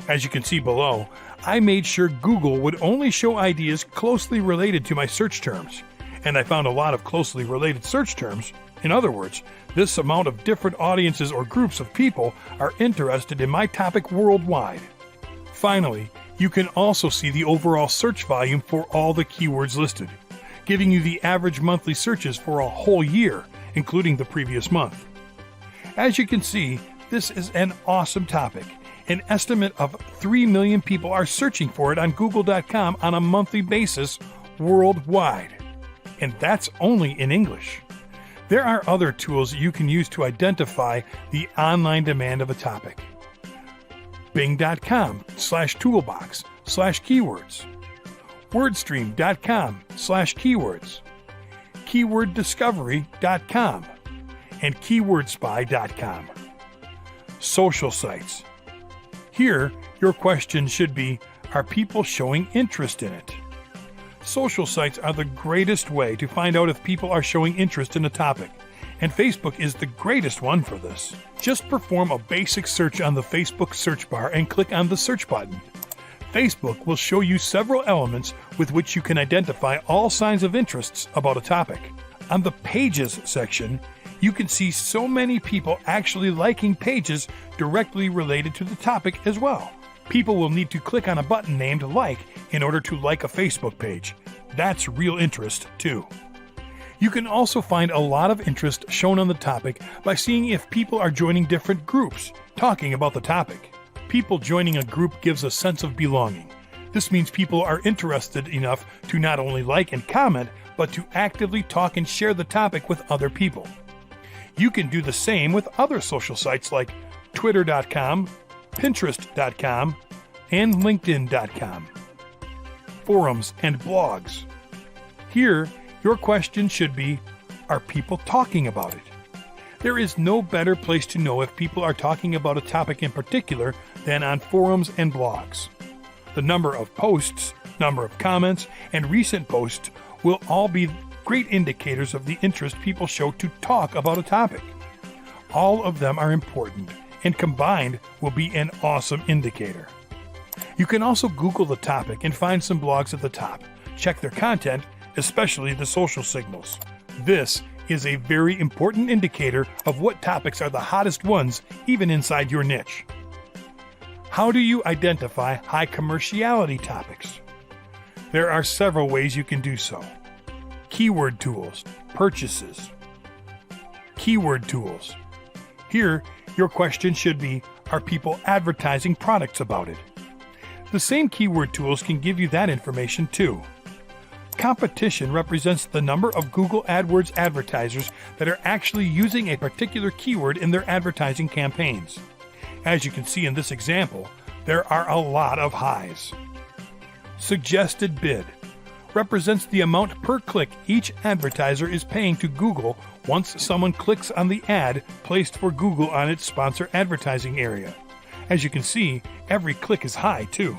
As you can see below, I made sure Google would only show ideas closely related to my search terms, and I found a lot of closely related search terms. In other words, this amount of different audiences or groups of people are interested in my topic worldwide. Finally, you can also see the overall search volume for all the keywords listed, giving you the average monthly searches for a whole year, including the previous month. As you can see, this is an awesome topic. An estimate of 3 million people are searching for it on Google.com on a monthly basis worldwide. And that's only in English. There are other tools you can use to identify the online demand of a topic. Bing.com/toolbox/keywords. Wordstream.com/keywords. KeywordDiscovery.com, and KeywordSpy.com. Social sites. Here, your question should be, are people showing interest in it? Social sites are the greatest way to find out if people are showing interest in a topic, and Facebook is the greatest one for this. Just perform a basic search on the Facebook search bar and click on the search button. Facebook will show you several elements with which you can identify all signs of interests about a topic. On the Pages section, you can see so many people actually liking pages directly related to the topic as well. People will need to click on a button named Like in order to like a Facebook page. That's real interest, too. You can also find a lot of interest shown on the topic by seeing if people are joining different groups talking about the topic. People joining a group gives a sense of belonging. This means people are interested enough to not only like and comment, but to actively talk and share the topic with other people. You can do the same with other social sites like Twitter.com, Pinterest.com, and LinkedIn.com. Forums and blogs. Here, your question should be, are people talking about it? There is no better place to know if people are talking about a topic in particular than on forums and blogs. The number of posts, number of comments, and recent posts will all be great indicators of the interest people show to talk about a topic. All of them are important, and combined will be an awesome indicator. You can also Google the topic and find some blogs at the top. Check their content, especially the social signals. This is a very important indicator of what topics are the hottest ones, even inside your niche. How do you identify high commerciality topics? There are several ways you can do so. Keyword tools, purchases. Keyword tools. Here, your question should be, are people advertising products about it? The same keyword tools can give you that information too. Competition represents the number of Google AdWords advertisers that are actually using a particular keyword in their advertising campaigns. As you can see in this example, there are a lot of highs. Suggested bid represents the amount per click each advertiser is paying to Google once someone clicks on the ad placed for Google on its sponsor advertising area. As you can see, every click is high too.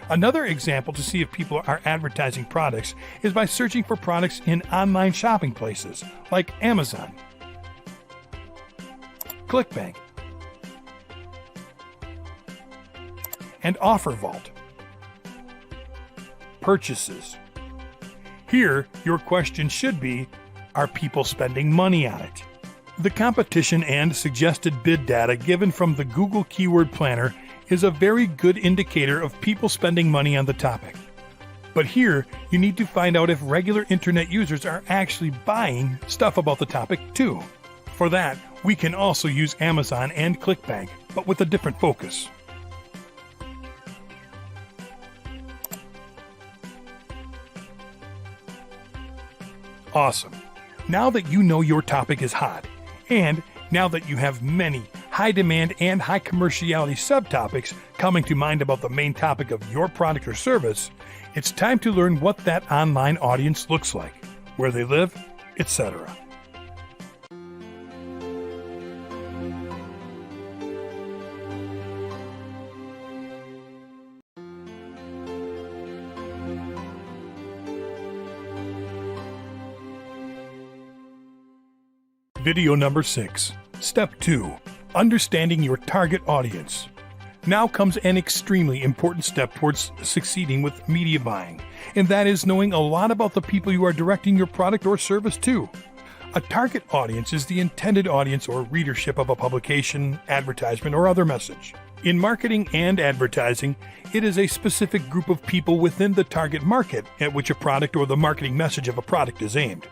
Another example to see if people are advertising products is by searching for products in online shopping places like Amazon, ClickBank, and OfferVault. Purchases. Here, your question should be, are people spending money on it? The competition and suggested bid data given from the Google Keyword Planner is a very good indicator of people spending money on the topic. But here, you need to find out if regular internet users are actually buying stuff about the topic too. For that, we can also use Amazon and ClickBank, but with a different focus. Awesome. Now that you know your topic is hot, and now that you have many high demand and high commerciality subtopics coming to mind about the main topic of your product or service, it's time to learn what that online audience looks like, where they live, etc. Video number 6. Step 2. Understanding your target audience. Now comes an extremely important step towards succeeding with media buying, and that is knowing a lot about the people you are directing your product or service to. A target audience is the intended audience or readership of a publication, advertisement, or other message. In marketing and advertising, it is a specific group of people within the target market at which a product or the marketing message of a product is aimed.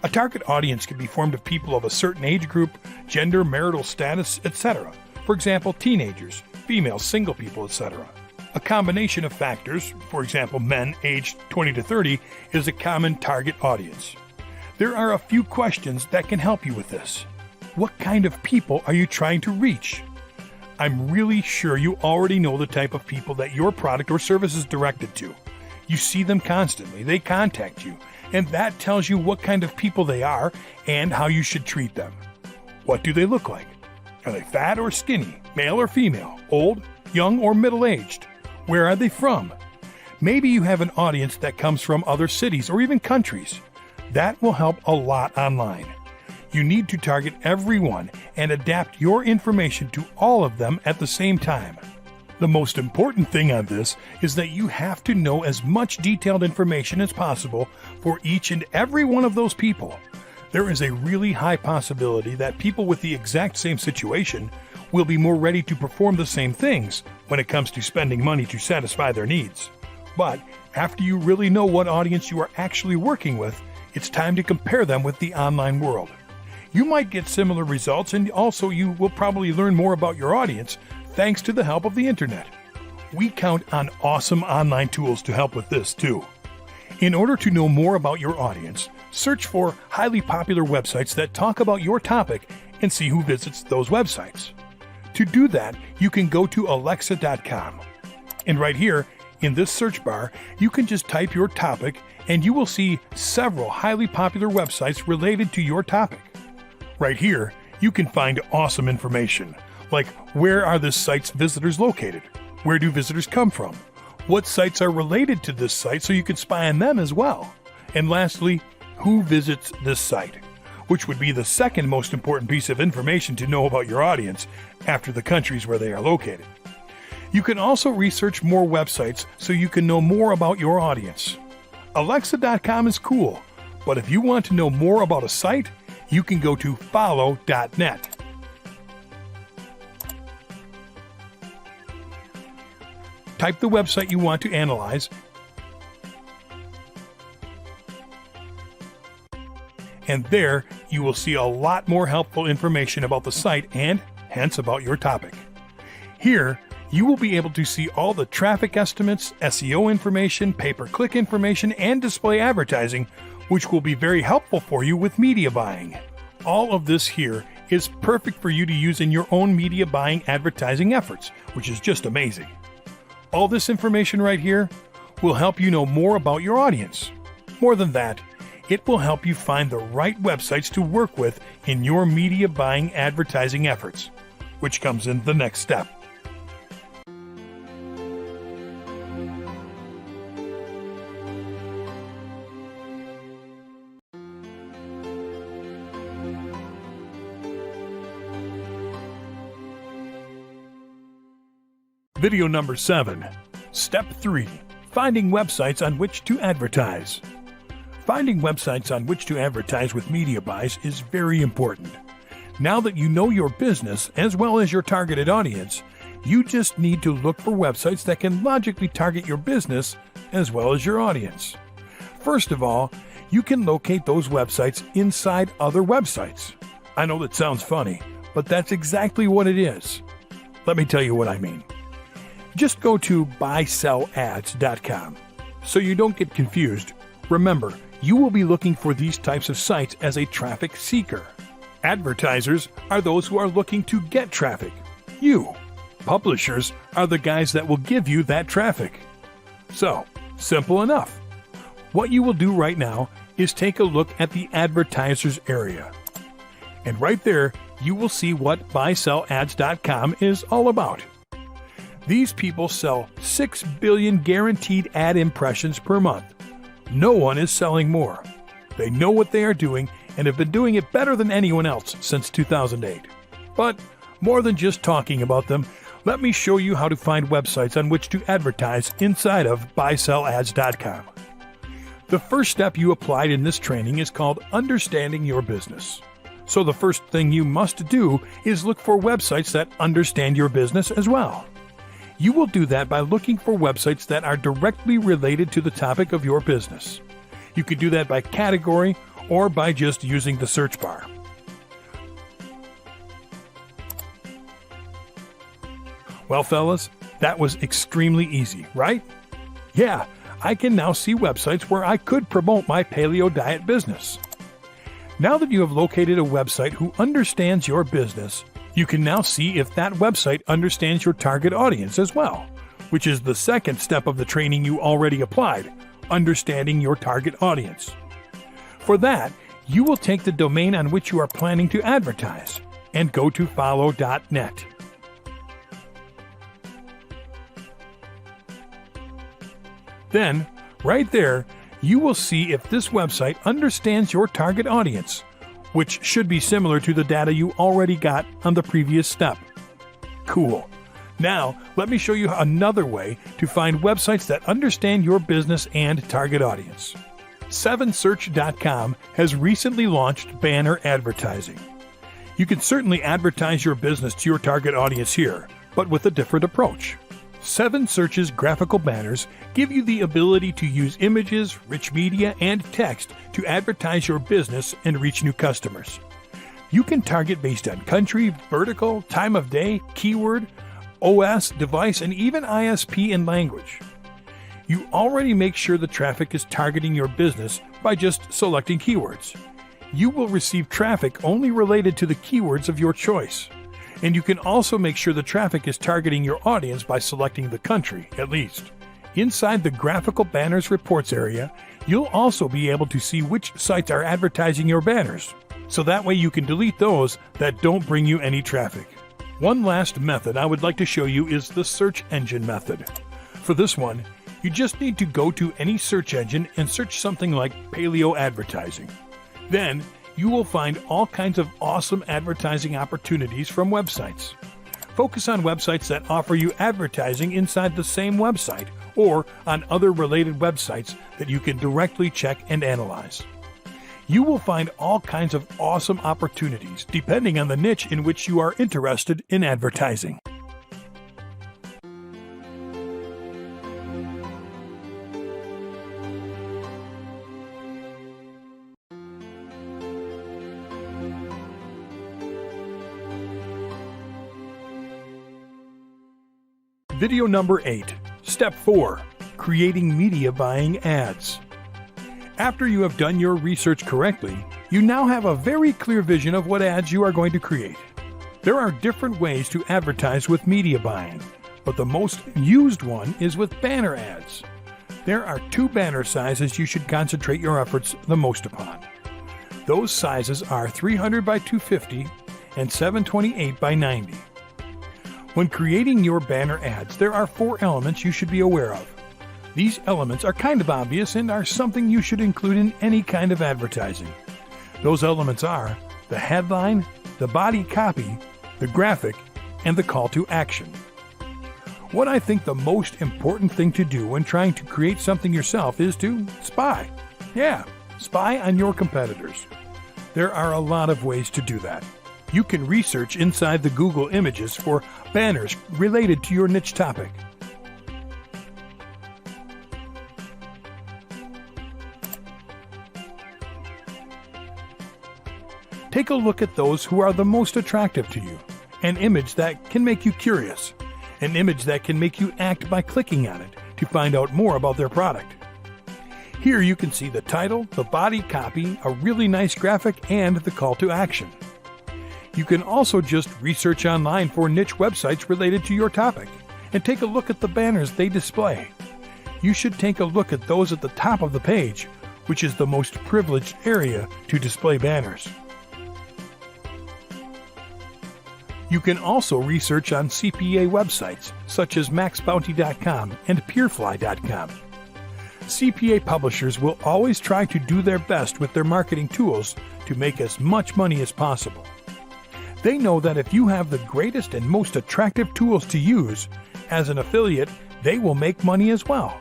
A target audience can be formed of people of a certain age group, gender, marital status, etc. For example, teenagers, females, single people, etc. A combination of factors, for example, men aged 20 to 30, is a common target audience. There are a few questions that can help you with this. What kind of people are you trying to reach? I'm really sure you already know the type of people that your product or service is directed to. You see them constantly, they contact you, and that tells you what kind of people they are and how you should treat them. What do they look like? Are they fat or skinny, male or female, old, young, or middle-aged? Where are they from? Maybe you have an audience that comes from other cities or even countries. That will help a lot online. You need to target everyone and adapt your information to all of them at the same time. The most important thing on this is that you have to know as much detailed information as possible for each and every one of those people. There is a really high possibility that people with the exact same situation will be more ready to perform the same things when it comes to spending money to satisfy their needs. But after you really know what audience you are actually working with, it's time to compare them with the online world. You might get similar results, and also you will probably learn more about your audience thanks to the help of the internet. We count on awesome online tools to help with this too. In order to know more about your audience, search for highly popular websites that talk about your topic and see who visits those websites. To do that, you can go to Alexa.com. And right here, in this search bar, you can just type your topic and you will see several highly popular websites related to your topic. Right here, you can find awesome information, like where are this site's visitors located? Where do visitors come from? What sites are related to this site so you can spy on them as well? And lastly, who visits this site? Which would be the second most important piece of information to know about your audience after the countries where they are located. You can also research more websites so you can know more about your audience. Alexa.com is cool, but if you want to know more about a site, you can go to follow.net. Type the website you want to analyze, and there you will see a lot more helpful information about the site and, hence, about your topic. Here, you will be able to see all the traffic estimates, SEO information, pay-per-click information, and display advertising, which will be very helpful for you with media buying. All of this here is perfect for you to use in your own media buying advertising efforts, which is just amazing. All this information right here will help you know more about your audience. More than that, it will help you find the right websites to work with in your media buying advertising efforts, which comes in the next step. Video number 7. Step 3. Finding websites on which to advertise. Finding websites on which to advertise with media buys is very important. Now that you know your business as well as your targeted audience, you just need to look for websites that can logically target your business as well as your audience. First of all, you can locate those websites inside other websites. I know that sounds funny, but that's exactly what it is. Let me tell you what I mean. Just go to buysellads.com. So you don't get confused, remember, you will be looking for these types of sites as a traffic seeker. Advertisers are those who are looking to get traffic. You. Publishers are the guys that will give you that traffic. So, simple enough. What you will do right now is take a look at the advertisers area. And right there, you will see what buysellads.com is all about. These people sell 6 billion guaranteed ad impressions per month. No one is selling more. They know what they are doing and have been doing it better than anyone else since 2008. But more than just talking about them, let me show you how to find websites on which to advertise inside of buysellads.com. The first step you applied in this training is called understanding your business. So the first thing you must do is look for websites that understand your business as well. You will do that by looking for websites that are directly related to the topic of your business. You can do that by category or by just using the search bar. Well, fellas, that was extremely easy, right? Yeah, I can now see websites where I could promote my paleo diet business. Now that you have located a website who understands your business, you can now see if that website understands your target audience as well, which is the second step of the training you already applied, understanding your target audience. For that, you will take the domain on which you are planning to advertise and go to follow.net. Then, right there, you will see if this website understands your target audience, which should be similar to the data you already got on the previous step. Cool. Now, let me show you another way to find websites that understand your business and target audience. 7search.com has recently launched banner advertising. You can certainly advertise your business to your target audience here, but with a different approach. 7Search's graphical banners give you the ability to use images, rich media, and text to advertise your business and reach new customers. You can target based on country, vertical, time of day, keyword, OS, device, and even ISP and language. You already make sure the traffic is targeting your business by just selecting keywords. You will receive traffic only related to the keywords of your choice. And you can also make sure the traffic is targeting your audience by selecting the country, at least. Inside the Graphical Banners Reports area, you'll also be able to see which sites are advertising your banners, so that way you can delete those that don't bring you any traffic. One last method I would like to show you is the search engine method. For this one, you just need to go to any search engine and search something like paleo advertising. Then, you will find all kinds of awesome advertising opportunities from websites. Focus on websites that offer you advertising inside the same website or on other related websites that you can directly check and analyze. You will find all kinds of awesome opportunities depending on the niche in which you are interested in advertising. Video number 8. Step 4. Creating media buying ads. After you have done your research correctly, you now have a very clear vision of what ads you are going to create. There are different ways to advertise with media buying, but the most used one is with banner ads. There are 2 banner sizes you should concentrate your efforts the most upon. Those sizes are 300 by 250 and 728 by 90. When creating your banner ads, there are 4 elements you should be aware of. These elements are kind of obvious and are something you should include in any kind of advertising. Those elements are the headline, the body copy, the graphic, and the call to action. What I think the most important thing to do when trying to create something yourself is to spy. Yeah, spy on your competitors. There are a lot of ways to do that. You can research inside the Google Images for banners related to your niche topic. Take a look at those who are the most attractive to you. An image that can make you curious. An image that can make you act by clicking on it to find out more about their product. Here you can see the title, the body copy, a really nice graphic, and the call to action. You can also just research online for niche websites related to your topic and take a look at the banners they display. You should take a look at those at the top of the page, which is the most privileged area to display banners. You can also research on CPA websites such as maxbounty.com and peerfly.com. CPA publishers will always try to do their best with their marketing tools to make as much money as possible. They know that if you have the greatest and most attractive tools to use, as an affiliate, they will make money as well.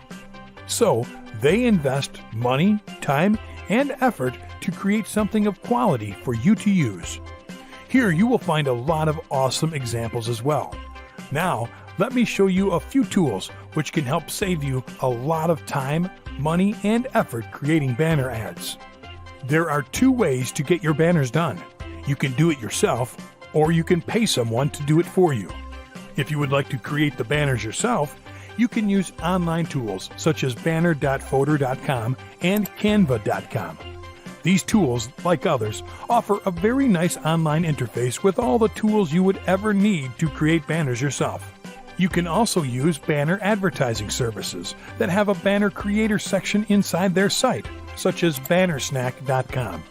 So, they invest money, time, and effort to create something of quality for you to use. Here you will find a lot of awesome examples as well. Now, let me show you a few tools which can help save you a lot of time, money, and effort creating banner ads. There are 2 ways to get your banners done. You can do it yourself, or you can pay someone to do it for you. If you would like to create the banners yourself, you can use online tools such as banner.fotor.com and canva.com. These tools, like others, offer a very nice online interface with all the tools you would ever need to create banners yourself. You can also use banner advertising services that have a banner creator section inside their site, such as Bannersnack.com.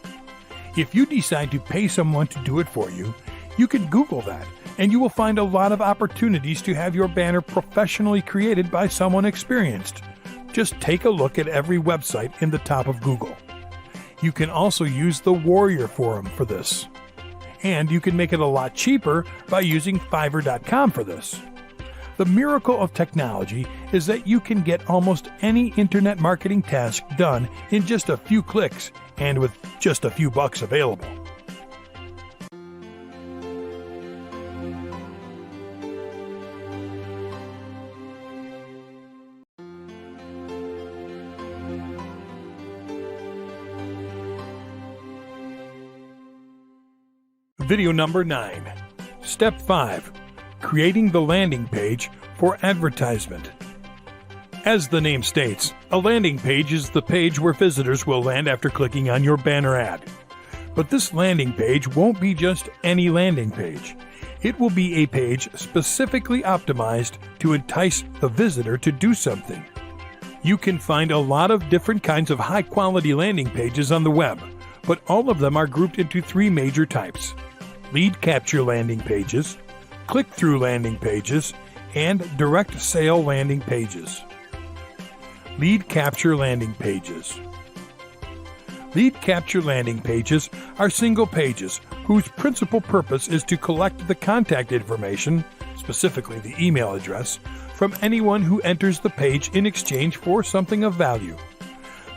If you decide to pay someone to do it for you, you can Google that, and you will find a lot of opportunities to have your banner professionally created by someone experienced. Just take a look at every website in the top of Google. You can also use the Warrior Forum for this. And you can make it a lot cheaper by using Fiverr.com for this. The miracle of technology is that you can get almost any internet marketing task done in just a few clicks and with just a few bucks available. Video number 9. Step 5. Creating the landing page for advertisement. As the name states, a landing page is the page where visitors will land after clicking on your banner ad. But this landing page won't be just any landing page. It will be a page specifically optimized to entice the visitor to do something. You can find a lot of different kinds of high-quality landing pages on the web, but all of them are grouped into 3 major types: lead capture landing pages, click-through landing pages, and direct sale landing pages. Lead capture landing pages. Lead capture landing pages are single pages whose principal purpose is to collect the contact information, specifically the email address, from anyone who enters the page in exchange for something of value.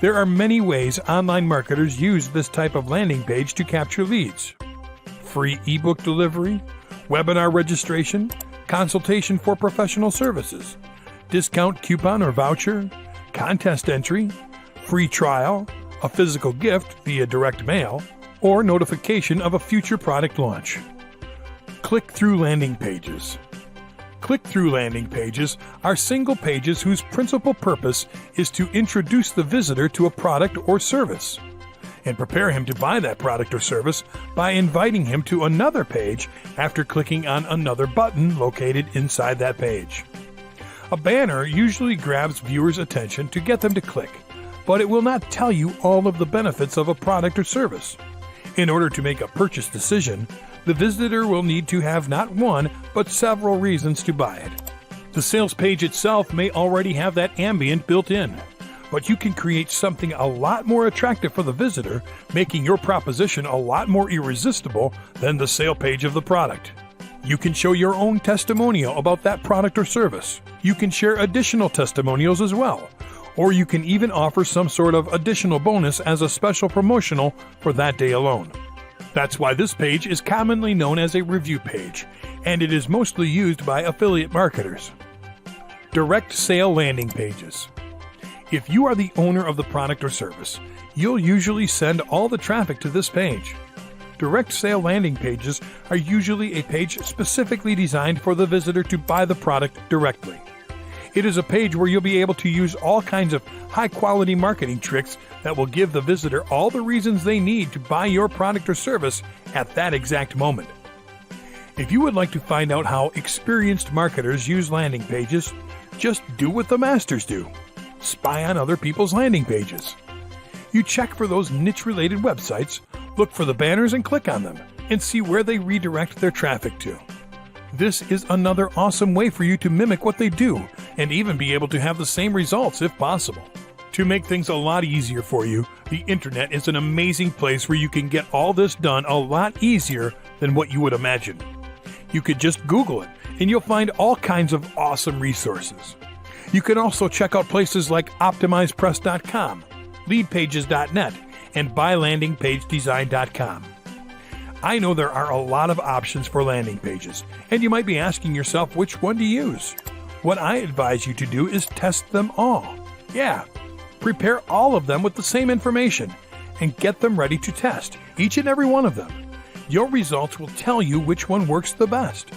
There are many ways online marketers use this type of landing page to capture leads: free ebook delivery, webinar registration, consultation for professional services, discount coupon or voucher, contest entry, free trial, a physical gift via direct mail, or notification of a future product launch. Click-through landing pages. Click-through landing pages are single pages whose principal purpose is to introduce the visitor to a product or service and prepare him to buy that product or service by inviting him to another page after clicking on another button located inside that page. A banner usually grabs viewers' attention to get them to click, but it will not tell you all of the benefits of a product or service. In order to make a purchase decision, the visitor will need to have not one, but several reasons to buy it. The sales page itself may already have that ambient built in, but you can create something a lot more attractive for the visitor, making your proposition a lot more irresistible than the sale page of the product. You can show your own testimonial about that product or service. You can share additional testimonials as well, or you can even offer some sort of additional bonus as a special promotional for that day alone. That's why this page is commonly known as a review page, and it is mostly used by affiliate marketers. Direct sale landing pages. If you are the owner of the product or service, you'll usually send all the traffic to this page. Direct sale landing pages are usually a page specifically designed for the visitor to buy the product directly. It is a page where you'll be able to use all kinds of high-quality marketing tricks that will give the visitor all the reasons they need to buy your product or service at that exact moment. If you would like to find out how experienced marketers use landing pages, just do what the masters do. Spy on other people's landing pages. You check for those niche-related websites, look for the banners and click on them, and see where they redirect their traffic to. This is another awesome way for you to mimic what they do, and even be able to have the same results if possible. To make things a lot easier for you, the internet is an amazing place where you can get all this done a lot easier than what you would imagine. You could just Google it, and you'll find all kinds of awesome resources. You can also check out places like OptimizePress.com, LeadPages.net, and BuyLandingPageDesign.com. I know there are a lot of options for landing pages, and you might be asking yourself which one to use. What I advise you to do is test them all. Yeah, prepare all of them with the same information, and get them ready to test, each and every one of them. Your results will tell you which one works the best.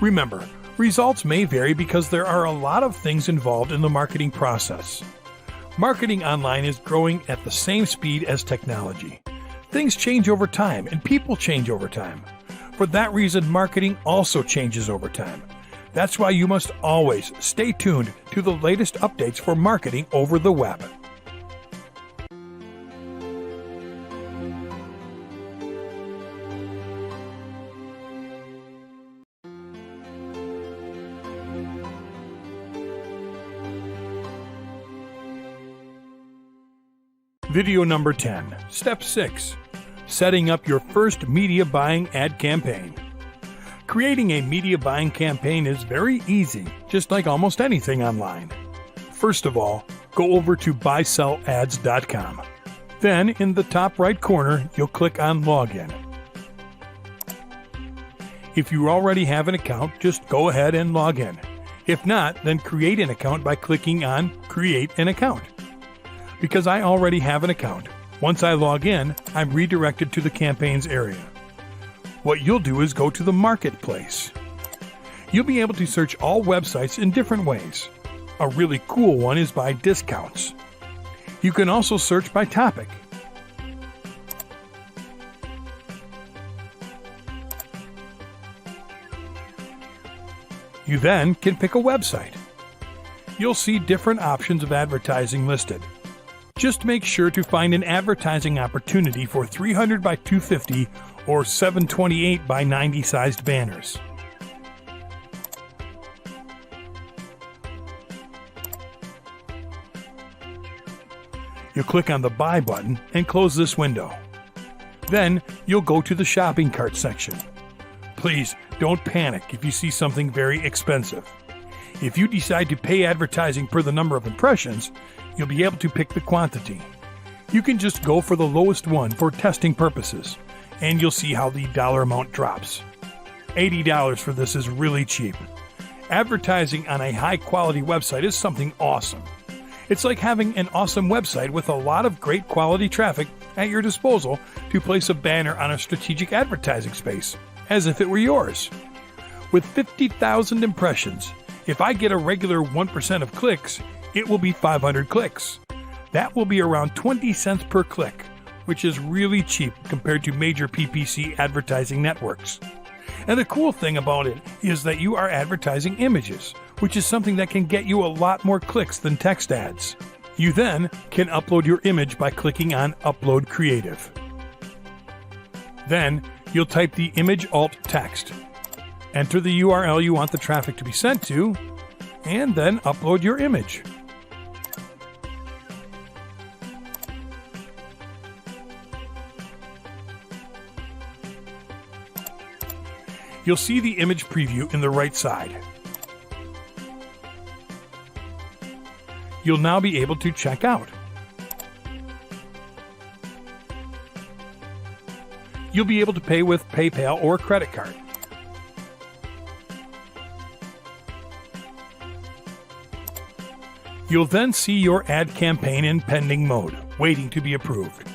Remember, results may vary because there are a lot of things involved in the marketing process. Marketing online is growing at the same speed as technology. Things change over time, and people change over time. For that reason, marketing also changes over time. That's why you must always stay tuned to the latest updates for marketing over the web. Video number 10. Step 6. Setting up your first media buying ad campaign. Creating a media buying campaign is very easy, just like almost anything online. First of all, go over to buysell-ads.com. Then, in the top right corner, you'll click on Login. If you already have an account, just go ahead and log in. If not, then create an account by clicking on Create an Account. Because I already have an account, once I log in, I'm redirected to the campaigns area. What you'll do is go to the Marketplace. You'll be able to search all websites in different ways. A really cool one is by discounts. You can also search by topic. You then can pick a website. You'll see different options of advertising listed. Just make sure to find an advertising opportunity for 300 by 250 or 728 by 90 sized banners. You'll click on the Buy button and close this window. Then you'll go to the shopping cart section. Please don't panic if you see something very expensive. If you decide to pay advertising per the number of impressions, you'll be able to pick the quantity. You can just go for the lowest one for testing purposes, and you'll see how the dollar amount drops. $80 for this is really cheap. Advertising on a high-quality website is something awesome. It's like having an awesome website with a lot of great quality traffic at your disposal to place a banner on a strategic advertising space, as if it were yours. With 50,000 impressions, if I get a regular 1% of clicks, it will be 500 clicks. That will be around 20 cents per click, which is really cheap compared to major PPC advertising networks. And the cool thing about it is that you are advertising images, which is something that can get you a lot more clicks than text ads. You then can upload your image by clicking on Upload Creative. Then you'll type the image alt text. Enter the URL you want the traffic to be sent to, and then upload your image. You'll see the image preview in the right side. You'll now be able to check out. You'll be able to pay with PayPal or credit card. You'll then see your ad campaign in pending mode, waiting to be approved.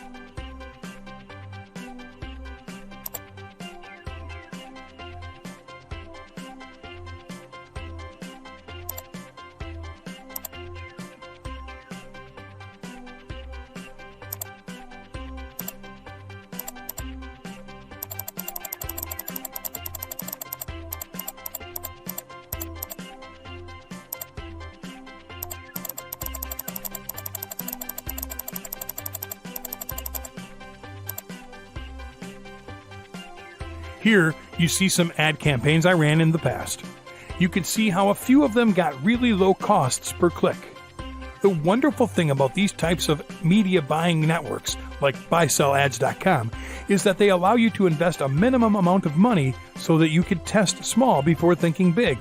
Here, you see some ad campaigns I ran in the past. You can see how a few of them got really low costs per click. The wonderful thing about these types of media buying networks, like buysell-ads.com, is that they allow you to invest a minimum amount of money so that you can test small before thinking big.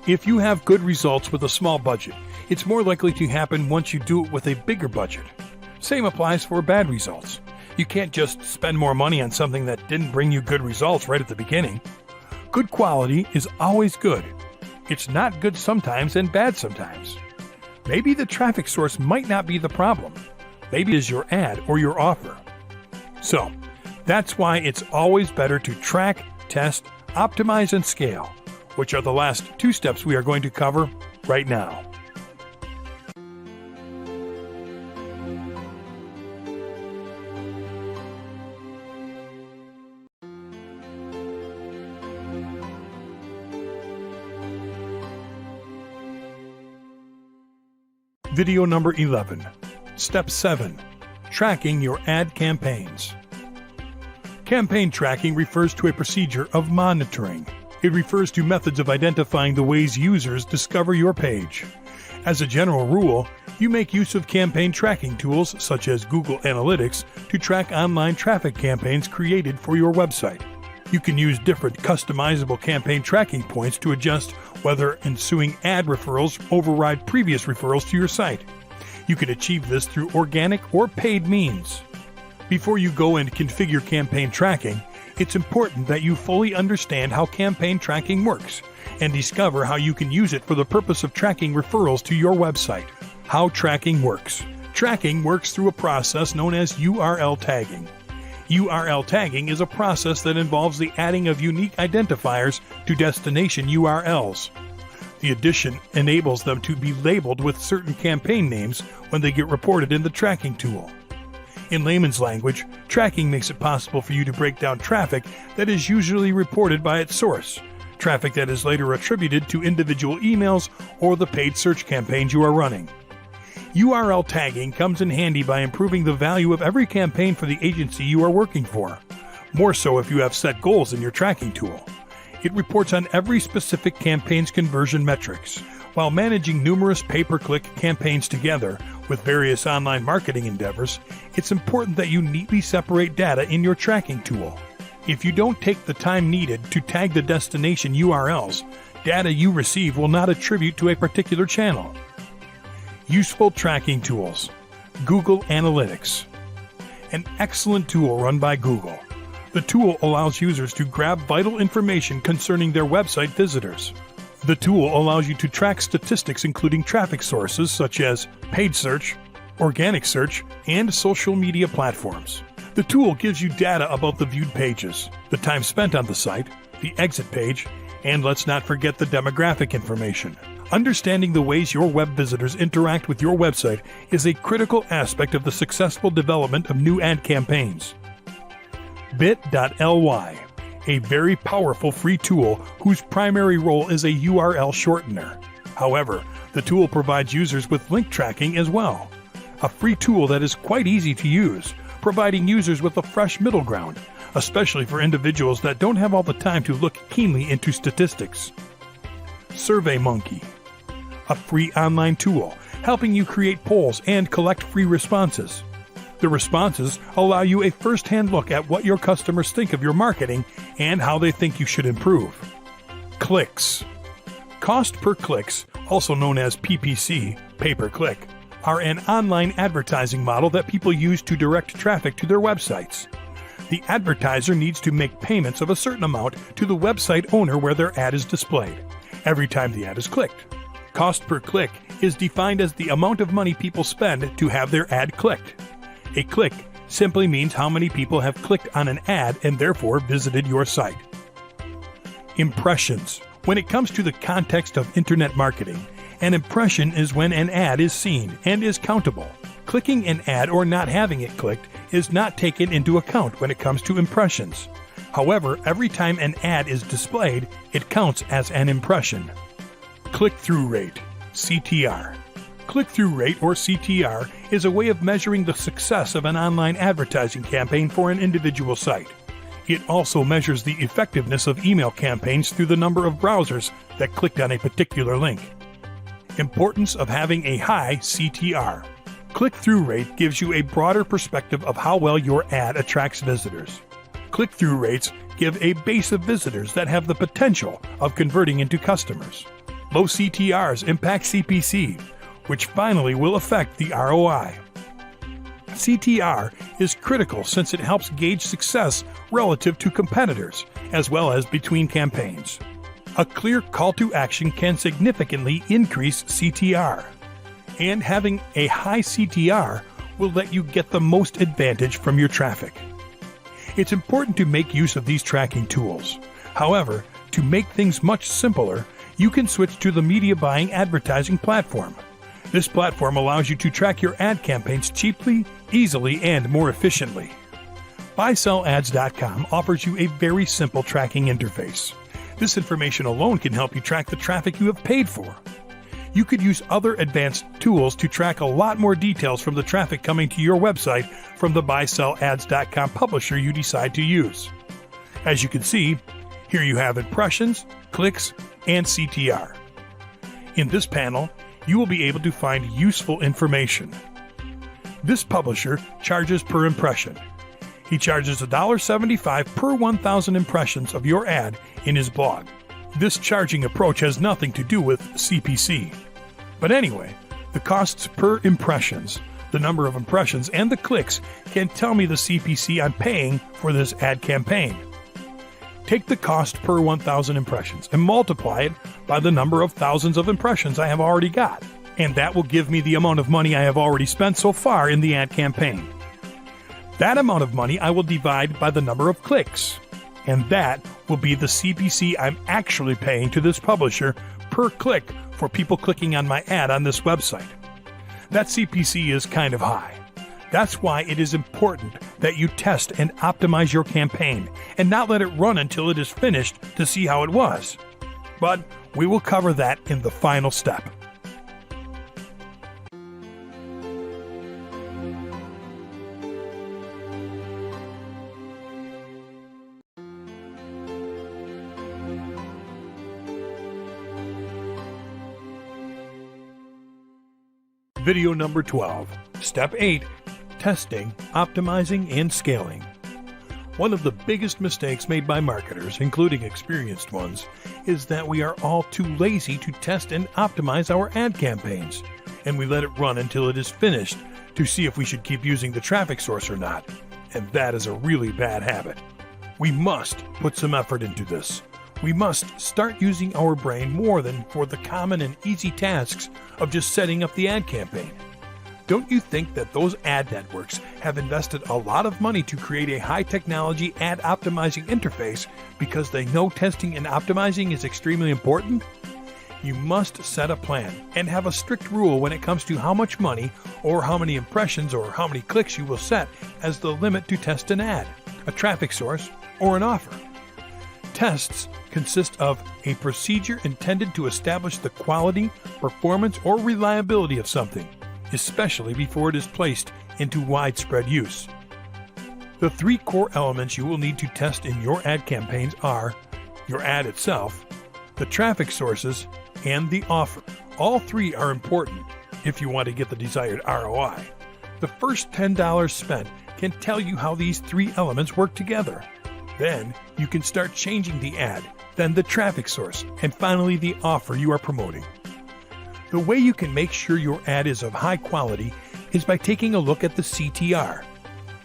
If you have good results with a small budget, it's more likely to happen once you do it with a bigger budget. Same applies for bad results. You can't just spend more money on something that didn't bring you good results right at the beginning. Good quality is always good. It's not good sometimes and bad sometimes. Maybe the traffic source might not be the problem. Maybe it is your ad or your offer. So, that's why it's always better to track, test, optimize, and scale, which are the last two steps we are going to cover right now. Video number 11. Step 7. Tracking your ad campaigns. Campaign tracking refers to a procedure of monitoring. It refers to methods of identifying the ways users discover your page. As a general rule, You make use of campaign tracking tools such as Google Analytics to track online traffic campaigns created for your website. You can use different customizable campaign tracking points to adjust whether ensuing ad referrals override previous referrals to your site. You can achieve this through organic or paid means. Before you go and configure campaign tracking, it's important that you fully understand how campaign tracking works and discover how you can use it for the purpose of tracking referrals to your website. How tracking works. Tracking works through a process known as URL tagging. URL tagging is a process that involves the adding of unique identifiers to destination URLs. The addition enables them to be labeled with certain campaign names when they get reported in the tracking tool. In layman's language, tracking makes it possible for you to break down traffic that is usually reported by its source, traffic that is later attributed to individual emails or the paid search campaigns you are running. URL tagging comes in handy by improving the value of every campaign for the agency you are working for, more so if you have set goals in your tracking tool. It reports on every specific campaign's conversion metrics. While managing numerous pay-per-click campaigns together with various online marketing endeavors, it's important that you neatly separate data in your tracking tool. If you don't take the time needed to tag the destination URLs, data you receive will not attribute to a particular channel. Useful tracking tools. Google Analytics. An excellent tool run by Google. The tool allows users to grab vital information concerning their website visitors. The tool allows you to track statistics including traffic sources such as paid search, organic search, and social media platforms. The tool gives you data about the viewed pages, the time spent on the site, the exit page, and let's not forget the demographic information. Understanding the ways your web visitors interact with your website is a critical aspect of the successful development of new ad campaigns. Bit.ly, a very powerful free tool whose primary role is a URL shortener. However, the tool provides users with link tracking as well. A free tool that is quite easy to use, providing users with a fresh middle ground, especially for individuals that don't have all the time to look keenly into statistics. SurveyMonkey, a free online tool helping you create polls and collect free responses. The responses allow you a first-hand look at what your customers think of your marketing and how they think you should improve. Clicks. Cost per clicks, also known as PPC, pay-per-click, are an online advertising model that people use to direct traffic to their websites. The advertiser needs to make payments of a certain amount to the website owner where their ad is displayed, every time the ad is clicked. Cost per click is defined as the amount of money people spend to have their ad clicked. A click simply means how many people have clicked on an ad and therefore visited your site. Impressions. When it comes to the context of internet marketing, an impression is when an ad is seen and is countable. Clicking an ad or not having it clicked is not taken into account when it comes to impressions. However, every time an ad is displayed, it counts as an impression. Click-through rate, CTR. Click-through rate, or CTR, is a way of measuring the success of an online advertising campaign for an individual site. It also measures the effectiveness of email campaigns through the number of browsers that clicked on a particular link. Importance of having a high CTR. Click-through rate gives you a broader perspective of how well your ad attracts visitors. Click-through rates give a base of visitors that have the potential of converting into customers. Low CTRs impact CPC, which finally will affect the ROI. CTR is critical since it helps gauge success relative to competitors, as well as between campaigns. A clear call to action can significantly increase CTR, and having a high CTR will let you get the most advantage from your traffic. It's important to make use of these tracking tools. However, to make things much simpler, you can switch to the media buying advertising platform. This platform allows you to track your ad campaigns cheaply, easily, and more efficiently. BuySellAds.com offers you a very simple tracking interface. This information alone can help you track the traffic you have paid for. You could use other advanced tools to track a lot more details from the traffic coming to your website from the BuySellAds.com publisher you decide to use. As you can see, here you have impressions, clicks, and CTR. In this panel, you will be able to find useful information. This publisher charges per impression. He charges $1.75 per 1,000 impressions of your ad in his blog. This charging approach has nothing to do with CPC. But anyway, the costs per impressions, the number of impressions, and the clicks can tell me the CPC I'm paying for this ad campaign. Take the cost per 1,000 impressions and multiply it by the number of thousands of impressions I have already got, and that will give me the amount of money I have already spent so far in the ad campaign. That amount of money I will divide by the number of clicks, and that will be the CPC I'm actually paying to this publisher per click for people clicking on my ad on this website. That CPC is kind of high. That's why it is important that you test and optimize your campaign and not let it run until it is finished to see how it was. But we will cover that in the final step. Video number 12. Step 8. Testing, optimizing, and scaling. One of the biggest mistakes made by marketers, including experienced ones, is that we are all too lazy to test and optimize our ad campaigns, and we let it run until it is finished to see if we should keep using the traffic source or not, and that is a really bad habit. We must put some effort into this. We must start using our brain more than for the common and easy tasks of just setting up the ad campaign. Don't you think that those ad networks have invested a lot of money to create a high-technology ad optimizing interface because they know testing and optimizing is extremely important? You must set a plan and have a strict rule when it comes to how much money or how many impressions or how many clicks you will set as the limit to test an ad, a traffic source, or an offer. Tests consist of a procedure intended to establish the quality, performance, or reliability of something, especially before it is placed into widespread use. The three core elements you will need to test in your ad campaigns are your ad itself, the traffic sources, and the offer. All three are important if you want to get the desired ROI. The first $10 spent can tell you how these three elements work together. Then you can start changing the ad, then the traffic source, and finally the offer you are promoting. The way you can make sure your ad is of high quality is by taking a look at the CTR.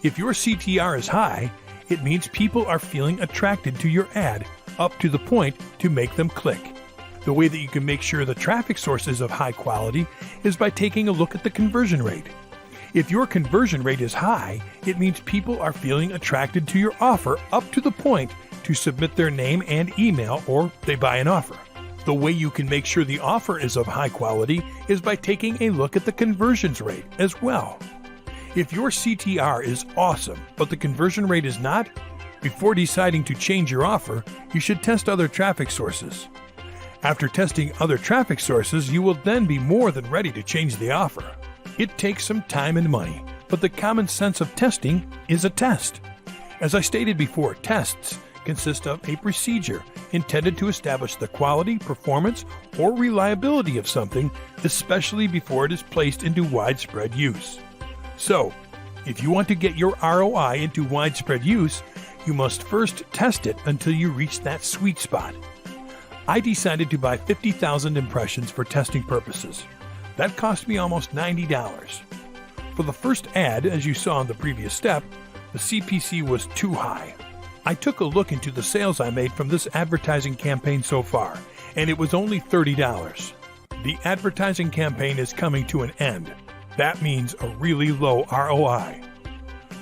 If your CTR is high, it means people are feeling attracted to your ad up to the point to make them click. The way that you can make sure the traffic source is of high quality is by taking a look at the conversion rate. If your conversion rate is high, it means people are feeling attracted to your offer up to the point to submit their name and email or they buy an offer. The way you can make sure the offer is of high quality is by taking a look at the conversions rate as well. If your CTR is awesome, but the conversion rate is not, before deciding to change your offer, you should test other traffic sources. After testing other traffic sources, you will then be more than ready to change the offer. It takes some time and money, but the common sense of testing is a test. As I stated before, tests consist of a procedure intended to establish the quality, performance, or reliability of something, especially before it is placed into widespread use. So, if you want to get your ROI into widespread use, you must first test it until you reach that sweet spot. I decided to buy 50,000 impressions for testing purposes. That cost me almost $90. For the first ad, as you saw in the previous step, the CPC was too high. I took a look into the sales I made from this advertising campaign so far, and it was only $30. The advertising campaign is coming to an end. That means a really low ROI.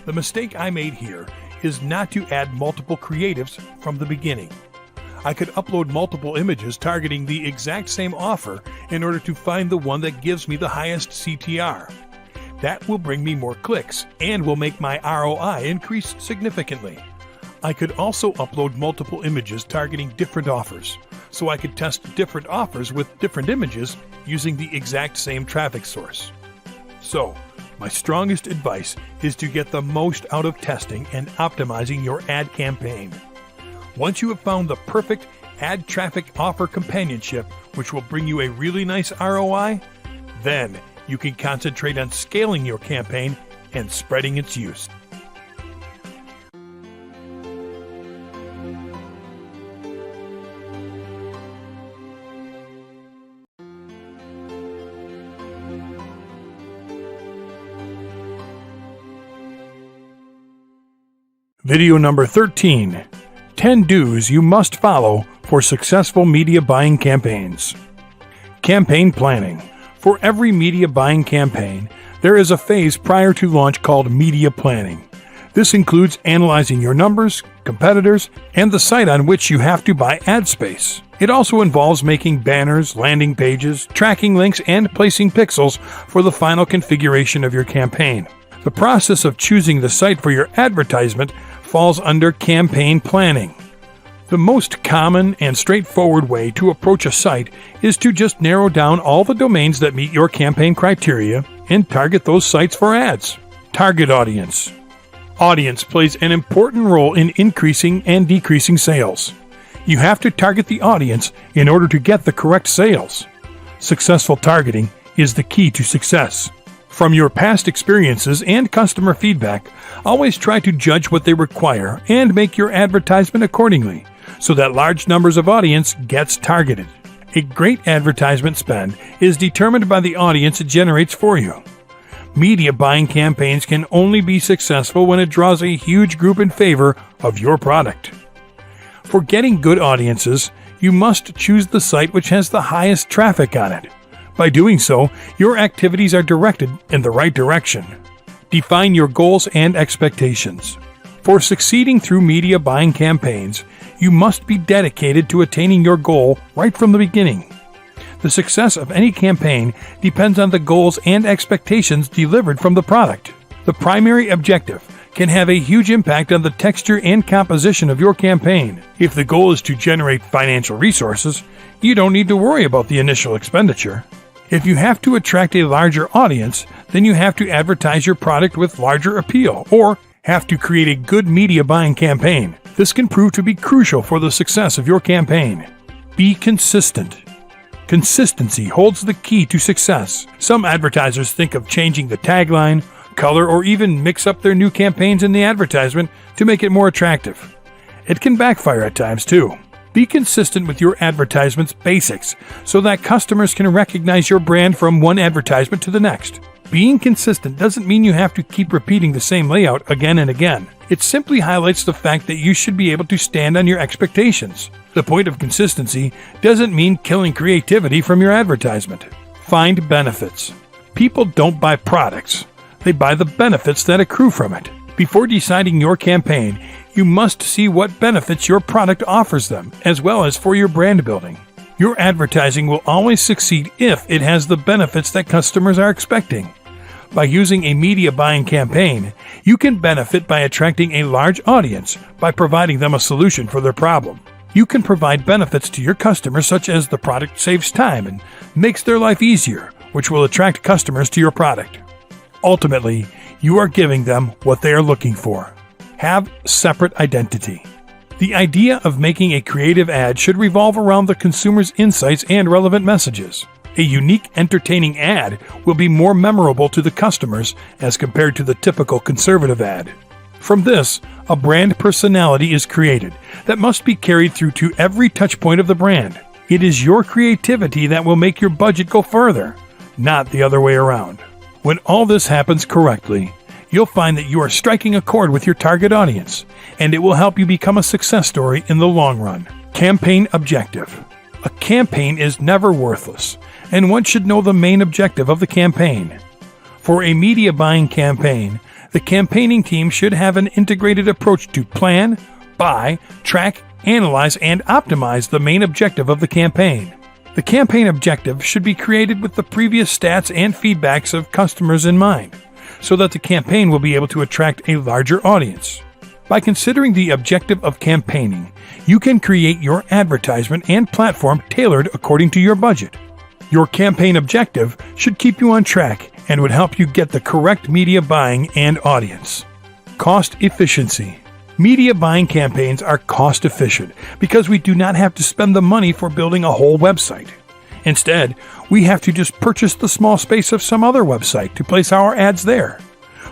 The mistake I made here is not to add multiple creatives from the beginning. I could upload multiple images targeting the exact same offer in order to find the one that gives me the highest CTR. That will bring me more clicks and will make my ROI increase significantly. I could also upload multiple images targeting different offers, so I could test different offers with different images using the exact same traffic source. So, my strongest advice is to get the most out of testing and optimizing your ad campaign. Once you have found the perfect ad traffic offer companionship, which will bring you a really nice ROI, Then you can concentrate on scaling your campaign and spreading its use. Video number 13. 10 do's you must follow for successful media buying campaigns. Campaign planning. For every media buying campaign, there is a phase prior to launch called media planning. This includes analyzing your numbers, competitors, and the site on which you have to buy ad space. It also involves making banners, landing pages, tracking links, and placing pixels for the final configuration of your campaign. The process of choosing the site for your advertisement falls under campaign planning. The most common and straightforward way to approach a site is to just narrow down all the domains that meet your campaign criteria and target those sites for ads. Target audience. Audience plays an important role in increasing and decreasing sales. You have to target the audience in order to get the correct sales. Successful targeting is the key to success. From your past experiences and customer feedback, always try to judge what they require and make your advertisement accordingly, so that large numbers of audience gets targeted. A great advertisement spend is determined by the audience it generates for you. Media buying campaigns can only be successful when it draws a huge group in favor of your product. For getting good audiences, you must choose the site which has the highest traffic on it. By doing so, your activities are directed in the right direction. Define your goals and expectations. For succeeding through media buying campaigns, you must be dedicated to attaining your goal right from the beginning. The success of any campaign depends on the goals and expectations delivered from the product. The primary objective can have a huge impact on the texture and composition of your campaign. If the goal is to generate financial resources, you don't need to worry about the initial expenditure. If you have to attract a larger audience, then you have to advertise your product with larger appeal, or have to create a good media buying campaign. This can prove to be crucial for the success of your campaign. Be consistent. Consistency holds the key to success. Some advertisers think of changing the tagline, color, or even mix up their new campaigns in the advertisement to make it more attractive. It can backfire at times too. Be consistent with your advertisement's basics so that customers can recognize your brand from one advertisement to the next. Being consistent doesn't mean you have to keep repeating the same layout again and again. It simply highlights the fact that you should be able to stand on your expectations. The point of consistency doesn't mean killing creativity from your advertisement. Find benefits. People don't buy products. They buy the benefits that accrue from it. Before deciding your campaign, you must see what benefits your product offers them, as well as for your brand building. Your advertising will always succeed if it has the benefits that customers are expecting. By using a media buying campaign, you can benefit by attracting a large audience by providing them a solution for their problem. You can provide benefits to your customers such as the product saves time and makes their life easier, which will attract customers to your product. Ultimately, you are giving them what they are looking for. Have separate identity. The idea of making a creative ad should revolve around the consumer's insights and relevant messages. A unique, entertaining ad will be more memorable to the customers as compared to the typical conservative ad. From this, a brand personality is created that must be carried through to every touchpoint of the brand. It is your creativity that will make your budget go further, not the other way around. When all this happens correctly, you'll find that you are striking a chord with your target audience, and it will help you become a success story in the long run. Campaign objective. A campaign is never worthless, and one should know the main objective of the campaign. For a media buying campaign, the campaigning team should have an integrated approach to plan, buy, track, analyze, and optimize the main objective of the campaign. The campaign objective should be created with the previous stats and feedbacks of customers in mind, so that the campaign will be able to attract a larger audience. By considering the objective of campaigning, you can create your advertisement and platform tailored according to your budget. Your campaign objective should keep you on track and would help you get the correct media buying and audience. Cost efficiency. Media buying campaigns are cost efficient because we do not have to spend the money for building a whole website. Instead, we have to just purchase the small space of some other website to place our ads there.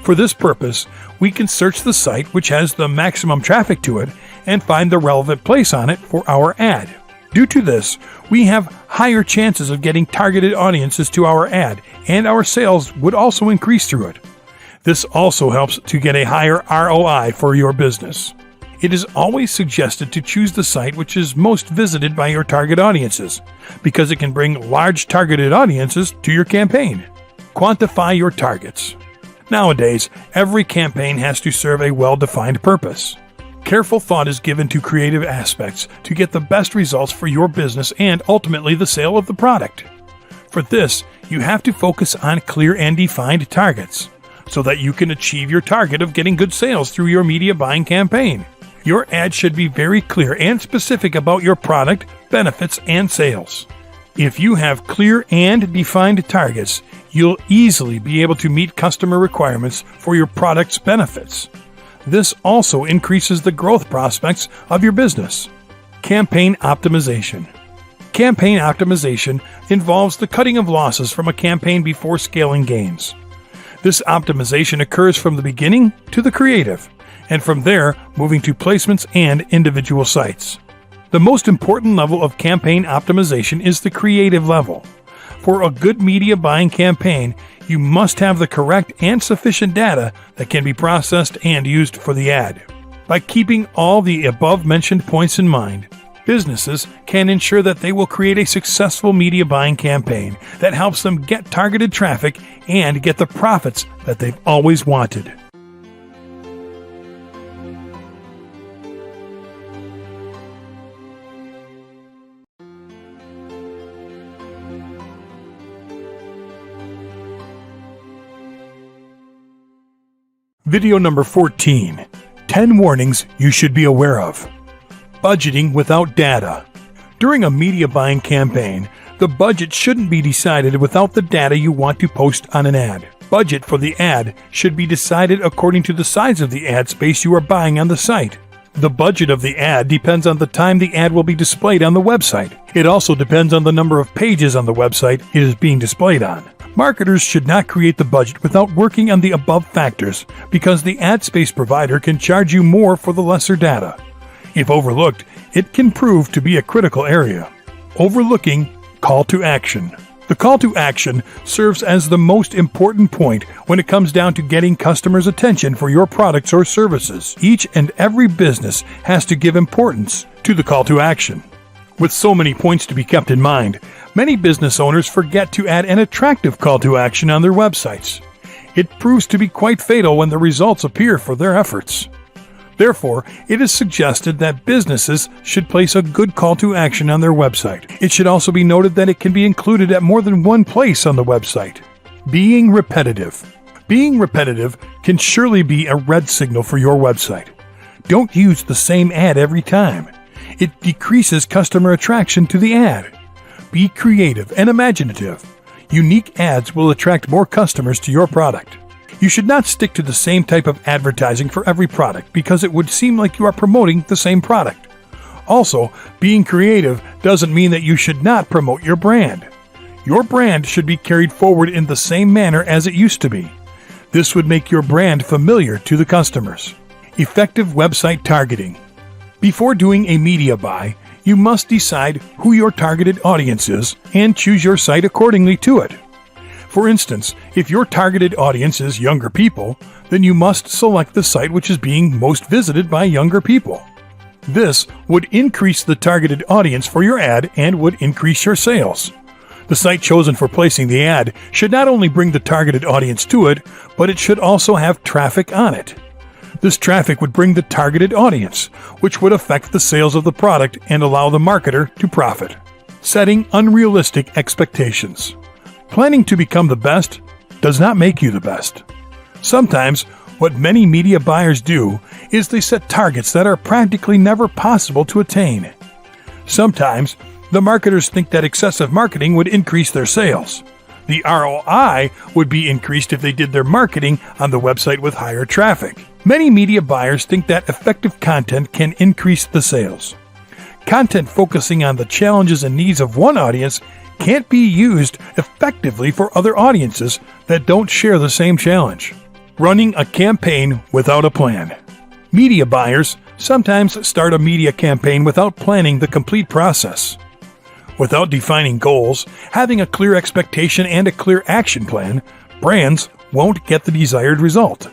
For this purpose, we can search the site which has the maximum traffic to it and find the relevant place on it for our ad. Due to this, we have higher chances of getting targeted audiences to our ad, and our sales would also increase through it. This also helps to get a higher ROI for your business. It is always suggested to choose the site which is most visited by your target audiences, because it can bring large targeted audiences to your campaign. Quantify your targets. Nowadays, every campaign has to serve a well-defined purpose. Careful thought is given to creative aspects to get the best results for your business and ultimately the sale of the product. For this, you have to focus on clear and defined targets, so that you can achieve your target of getting good sales through your media buying campaign. Your ad should be very clear and specific about your product, benefits, and sales. If you have clear and defined targets, you'll easily be able to meet customer requirements for your product's benefits. This also increases the growth prospects of your business. Campaign optimization. Campaign optimization involves the cutting of losses from a campaign before scaling gains. This optimization occurs from the beginning to the creative, and from there moving to placements and individual sites. The most important level of campaign optimization is the creative level. For a good media buying campaign, you must have the correct and sufficient data that can be processed and used for the ad. By keeping all the above-mentioned points in mind, businesses can ensure that they will create a successful media buying campaign that helps them get targeted traffic and get the profits that they've always wanted. Video number 14. 10 warnings you should be aware of. Budgeting without data. During a media buying campaign, the budget shouldn't be decided without the data you want to post on an ad. Budget for the ad should be decided according to the size of the ad space you are buying on the site. The budget of the ad depends on the time the ad will be displayed on the website. It also depends on the number of pages on the website it is being displayed on. Marketers should not create the budget without working on the above factors, because the ad space provider can charge you more for the lesser data. If overlooked, it can prove to be a critical area. Overlooking call to action. The call to action serves as the most important point when it comes down to getting customers' attention for your products or services. Each and every business has to give importance to the call to action. With so many points to be kept in mind, many business owners forget to add an attractive call to action on their websites. It proves to be quite fatal when the results appear for their efforts. Therefore, it is suggested that businesses should place a good call to action on their website. It should also be noted that it can be included at more than one place on the website. Being repetitive. Being repetitive can surely be a red signal for your website. Don't use the same ad every time. It decreases customer attraction to the ad. Be creative and imaginative. Unique ads will attract more customers to your product. You should not stick to the same type of advertising for every product because it would seem like you are promoting the same product. Also, being creative doesn't mean that you should not promote your brand. Your brand should be carried forward in the same manner as it used to be. This would make your brand familiar to the customers. Effective website targeting. Before doing a media buy, you must decide who your targeted audience is and choose your site accordingly to it. For instance, if your targeted audience is younger people, then you must select the site which is being most visited by younger people. This would increase the targeted audience for your ad and would increase your sales. The site chosen for placing the ad should not only bring the targeted audience to it, but it should also have traffic on it. This traffic would bring the targeted audience, which would affect the sales of the product and allow the marketer to profit. Setting unrealistic expectations. Planning to become the best does not make you the best. Sometimes, what many media buyers do is they set targets that are practically never possible to attain. Sometimes, the marketers think that excessive marketing would increase their sales. The ROI would be increased if they did their marketing on the website with higher traffic. Many media buyers think that effective content can increase the sales. Content focusing on the challenges and needs of one audience can't be used effectively for other audiences that don't share the same challenge. Running a campaign without a plan. Media buyers sometimes start a media campaign without planning the complete process. Without defining goals, having a clear expectation, and a clear action plan, brands won't get the desired result.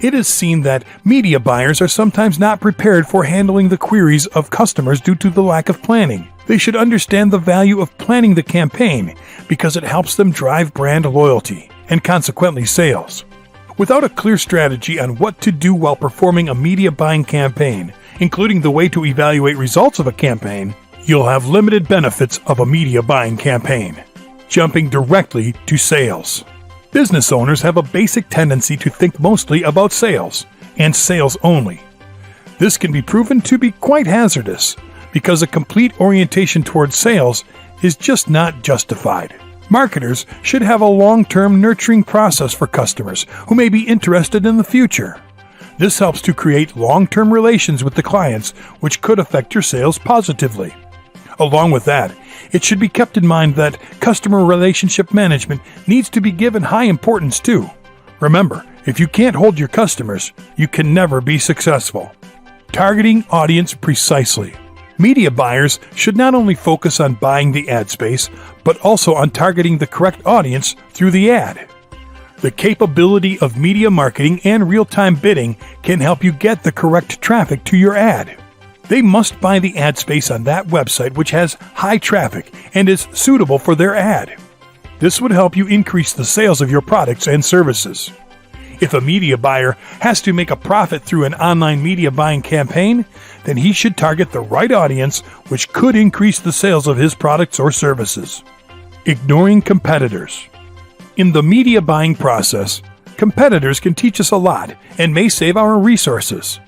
It is seen that media buyers are sometimes not prepared for handling the queries of customers due to the lack of planning. They should understand the value of planning the campaign because it helps them drive brand loyalty and consequently sales. Without a clear strategy on what to do while performing a media buying campaign, including the way to evaluate results of a campaign, you'll have limited benefits of a media buying campaign. Jumping directly to sales. Business owners have a basic tendency to think mostly about sales, and sales only. This can be proven to be quite hazardous, because a complete orientation towards sales is just not justified. Marketers should have a long-term nurturing process for customers who may be interested in the future. This helps to create long-term relations with the clients, which could affect your sales positively. Along with that, it should be kept in mind that customer relationship management needs to be given high importance too. Remember, if you can't hold your customers, you can never be successful. Targeting audience precisely. Media buyers should not only focus on buying the ad space, but also on targeting the correct audience through the ad. The capability of media marketing and real-time bidding can help you get the correct traffic to your ad. They must buy the ad space on that website which has high traffic and is suitable for their ad. This would help you increase the sales of your products and services. If a media buyer has to make a profit through an online media buying campaign, then he should target the right audience, which could increase the sales of his products or services. Ignoring competitors. In the media buying process, competitors can teach us a lot and may save our resources.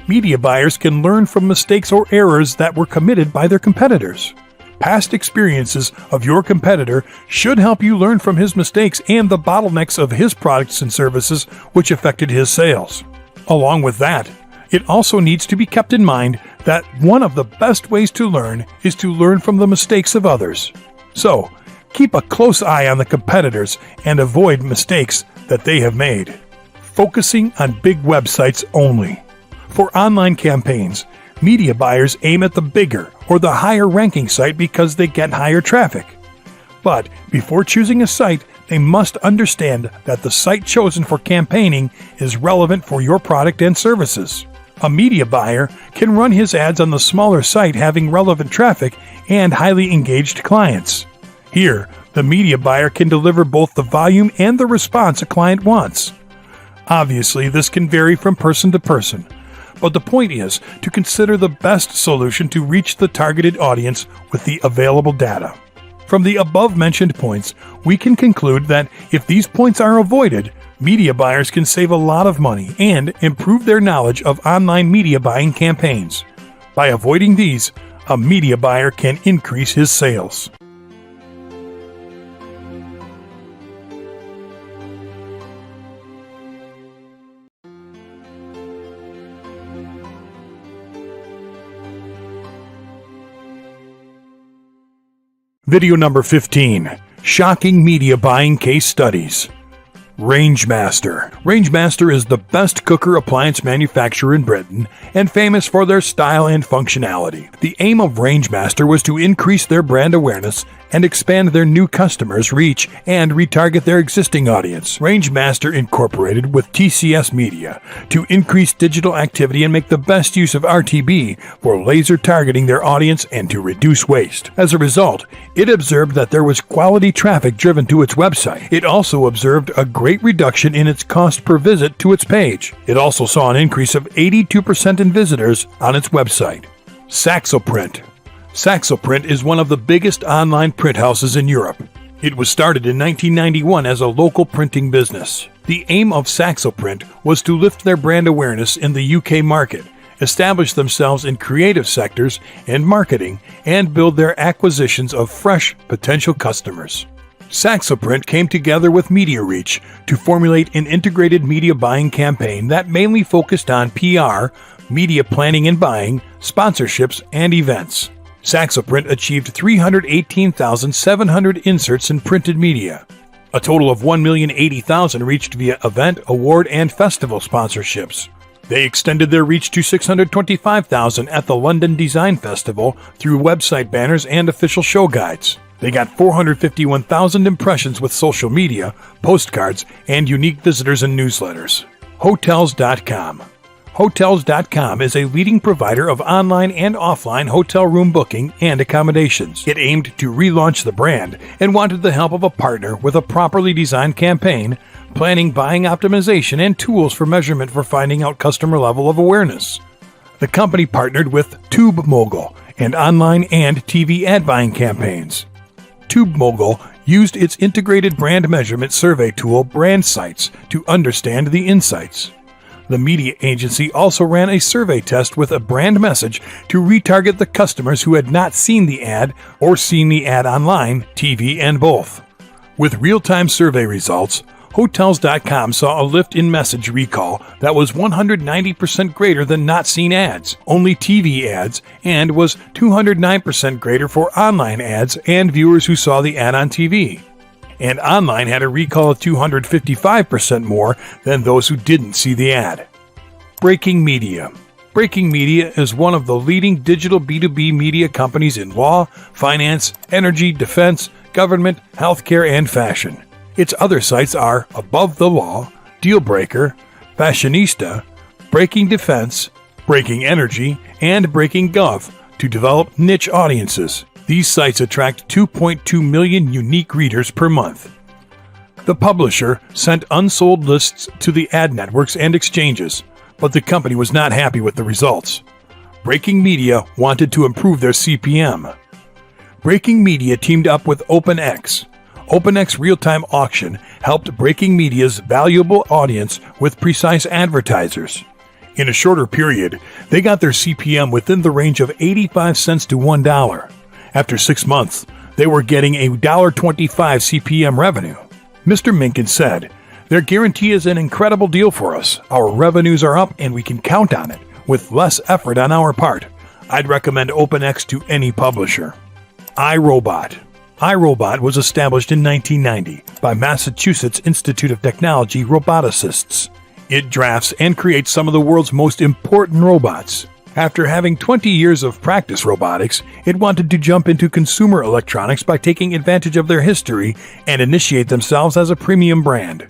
Media buyers can learn from mistakes or errors that were committed by their competitors. Past experiences of your competitor should help you learn from his mistakes and the bottlenecks of his products and services which affected his sales. Along with that, it also needs to be kept in mind that one of the best ways to learn is to learn from the mistakes of others. So, keep a close eye on the competitors and avoid mistakes that they have made. Focusing on big websites only. For online campaigns, media buyers aim at the bigger or the higher ranking site because they get higher traffic. But before choosing a site, they must understand that the site chosen for campaigning is relevant for your product and services. A media buyer can run his ads on the smaller site having relevant traffic and highly engaged clients. Here, the media buyer can deliver both the volume and the response a client wants. Obviously, this can vary from person to person, but the point is to consider the best solution to reach the targeted audience with the available data. From the above-mentioned points, we can conclude that if these points are avoided, media buyers can save a lot of money and improve their knowledge of online media buying campaigns. By avoiding these, a media buyer can increase his sales. Video number 15. Shocking Media Buying Case Studies. Rangemaster. Rangemaster is the best cooker appliance manufacturer in Britain and famous for their style and functionality. The aim of Rangemaster was to increase their brand awareness and expand their new customers' reach and retarget their existing audience. Rangemaster incorporated with TCS Media to increase digital activity and make the best use of RTB for laser targeting their audience and to reduce waste. As a result, it observed that there was quality traffic driven to its website. It also observed a great reduction in its cost per visit to its page. It also saw an increase of 82% in visitors on its website. Saxoprint. Saxoprint is one of the biggest online print houses in Europe. It was started in 1991 as a local printing business. The aim of Saxoprint was to lift their brand awareness in the UK market, establish themselves in creative sectors and marketing, and build their acquisitions of fresh potential customers. Saxoprint came together with MediaReach to formulate an integrated media buying campaign that mainly focused on PR, media planning and buying, sponsorships, and events. Saxoprint achieved 318,700 inserts in printed media. A total of 1,080,000 reached via event, award, and festival sponsorships. They extended their reach to 625,000 at the London Design Festival through website banners and official show guides. They got 451,000 impressions with social media, postcards, and unique visitors and newsletters. Hotels.com. Hotels.com is a leading provider of online and offline hotel room booking and accommodations. It aimed to relaunch the brand and wanted the help of a partner with a properly designed campaign, planning, buying optimization, and tools for measurement for finding out customer level of awareness. The company partnered with TubeMogul and online and TV ad buying campaigns. TubeMogul used its integrated brand measurement survey tool BrandSights to understand the insights. The media agency also ran a survey test with a brand message to retarget the customers who had not seen the ad or seen the ad online, TV, and both. With real-time survey results, Hotels.com saw a lift in message recall that was 190% greater than not seen ads, only TV ads, and was 209% greater for online ads and viewers who saw the ad on TV. And online had a recall of 255% more than those who didn't see the ad. Breaking Media. Breaking Media is one of the leading digital B2B media companies in law, finance, energy, defense, government, healthcare, and fashion. Its other sites are Above the Law, Dealbreaker, Fashionista, Breaking Defense, Breaking Energy, and Breaking Gov to develop niche audiences. These sites attract 2.2 million unique readers per month. The publisher sent unsold lists to the ad networks and exchanges, but the company was not happy with the results. Breaking Media wanted to improve their CPM. Breaking Media teamed up with OpenX. OpenX Real-Time Auction helped Breaking Media's valuable audience with precise advertisers. In a shorter period, they got their CPM within the range of 85 cents to $1. After 6 months, they were getting a $1.25 CPM revenue. Mr. Minkin said, "Their guarantee is an incredible deal for us. Our revenues are up and we can count on it, with less effort on our part. I'd recommend OpenX to any publisher." iRobot. iRobot was established in 1990 by Massachusetts Institute of Technology roboticists. It drafts and creates some of the world's most important robots. After having 20 years of practice robotics, it wanted to jump into consumer electronics by taking advantage of their history and initiate themselves as a premium brand.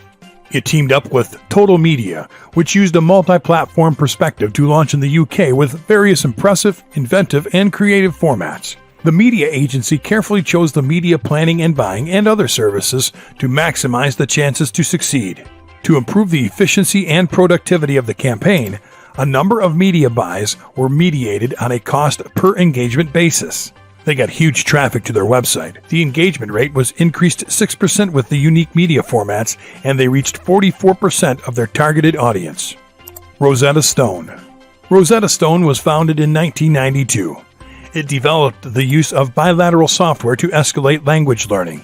It teamed up with Total Media, which used a multi-platform perspective to launch in the UK with various impressive, inventive, and creative formats. The media agency carefully chose the media planning and buying and other services to maximize the chances to succeed. To improve the efficiency and productivity of the campaign, a number of media buys were mediated on a cost-per-engagement basis. They got huge traffic to their website. The engagement rate was increased 6% with the unique media formats, and they reached 44% of their targeted audience. Rosetta Stone. Rosetta Stone was founded in 1992. It developed the use of bilateral software to escalate language learning.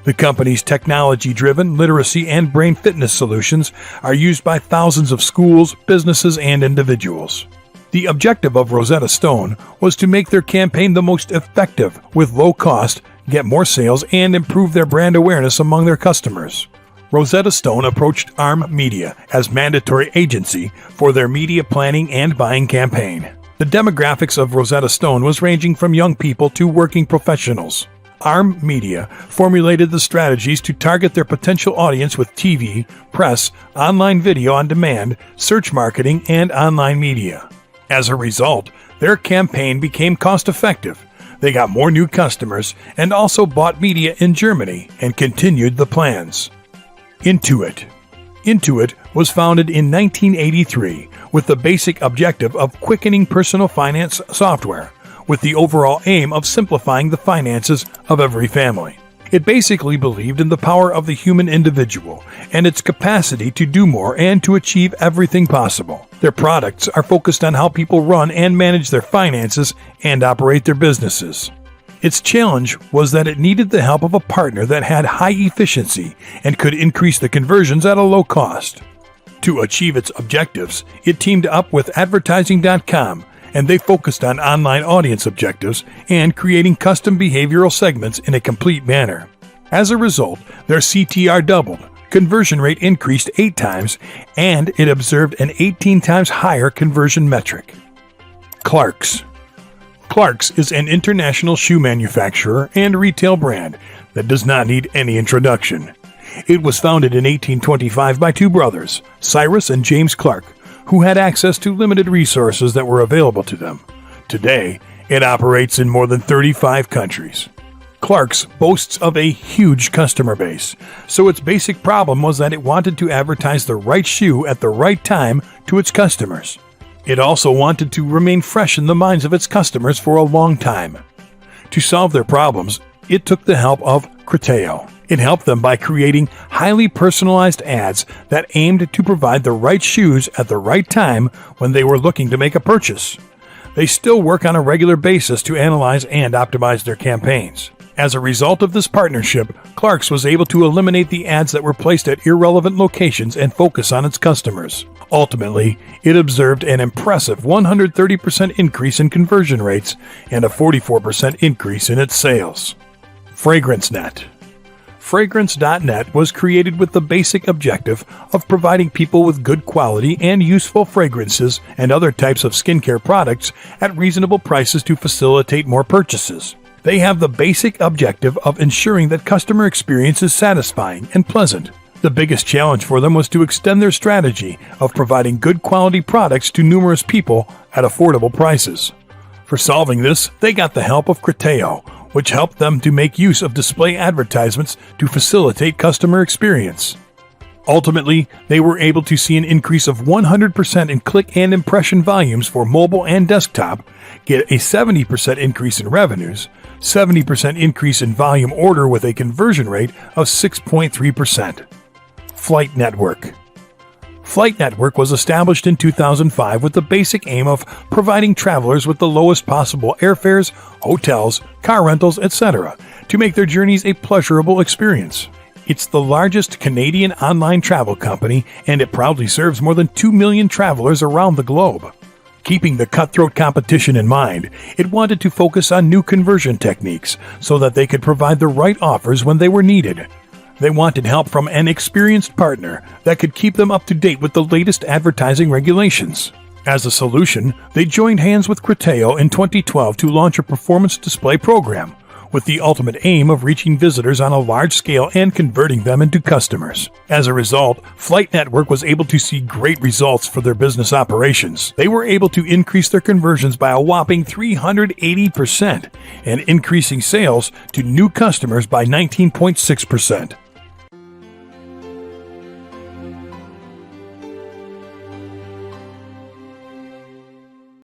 The company's technology-driven literacy and brain fitness solutions are used by thousands of schools, businesses, and individuals. The objective of Rosetta Stone was to make their campaign the most effective with low cost, get more sales, and improve their brand awareness among their customers. Rosetta Stone approached ARM Media as mandatory agency for their media planning and buying campaign. The demographics of Rosetta Stone was ranging from young people to working professionals. ARM Media formulated the strategies to target their potential audience with TV, press, online video on demand, search marketing, and online media. As a result, their campaign became cost-effective. They got more new customers and also bought media in Germany and continued the plans. Intuit. Intuit was founded in 1983 with the basic objective of quickening personal finance software, with the overall aim of simplifying the finances of every family. It basically believed in the power of the human individual and its capacity to do more and to achieve everything possible. Their products are focused on how people run and manage their finances and operate their businesses. Its challenge was that it needed the help of a partner that had high efficiency and could increase the conversions at a low cost. To achieve its objectives, it teamed up with Advertising.com and they focused on online audience objectives and creating custom behavioral segments in a complete manner. As a result, their CTR doubled, conversion rate increased 8 times, and it observed an 18 times higher conversion metric. Clarks. Clarks is an international shoe manufacturer and retail brand that does not need any introduction. It was founded in 1825 by two brothers, Cyrus and James Clark, who had access to limited resources that were available to them. Today, it operates in more than 35 countries. Clark's boasts of a huge customer base, so its basic problem was that it wanted to advertise the right shoe at the right time to its customers. It also wanted to remain fresh in the minds of its customers for a long time. To solve their problems, it took the help of Criteo. It helped them by creating highly personalized ads that aimed to provide the right shoes at the right time when they were looking to make a purchase. They still work on a regular basis to analyze and optimize their campaigns. As a result of this partnership, Clarks was able to eliminate the ads that were placed at irrelevant locations and focus on its customers. Ultimately, it observed an impressive 130% increase in conversion rates and a 44% increase in its sales. FragranceNet. Fragrance.net was created with the basic objective of providing people with good quality and useful fragrances and other types of skincare products at reasonable prices to facilitate more purchases. They have the basic objective of ensuring that customer experience is satisfying and pleasant. The biggest challenge for them was to extend their strategy of providing good quality products to numerous people at affordable prices. For solving this, they got the help of Criteo, which helped them to make use of display advertisements to facilitate customer experience. Ultimately, they were able to see an increase of 100% in click and impression volumes for mobile and desktop, get a 70% increase in revenues, 70% increase in volume order with a conversion rate of 6.3%. Flight Network. Flight Network was established in 2005 with the basic aim of providing travelers with the lowest possible airfares, hotels, car rentals, etc., to make their journeys a pleasurable experience. It's the largest Canadian online travel company, and it proudly serves more than 2 million travelers around the globe. Keeping the cutthroat competition in mind, it wanted to focus on new conversion techniques so that they could provide the right offers when they were needed. They wanted help from an experienced partner that could keep them up to date with the latest advertising regulations. As a solution, they joined hands with Criteo in 2012 to launch a performance display program, with the ultimate aim of reaching visitors on a large scale and converting them into customers. As a result, Flight Network was able to see great results for their business operations. They were able to increase their conversions by a whopping 380% and increasing sales to new customers by 19.6%.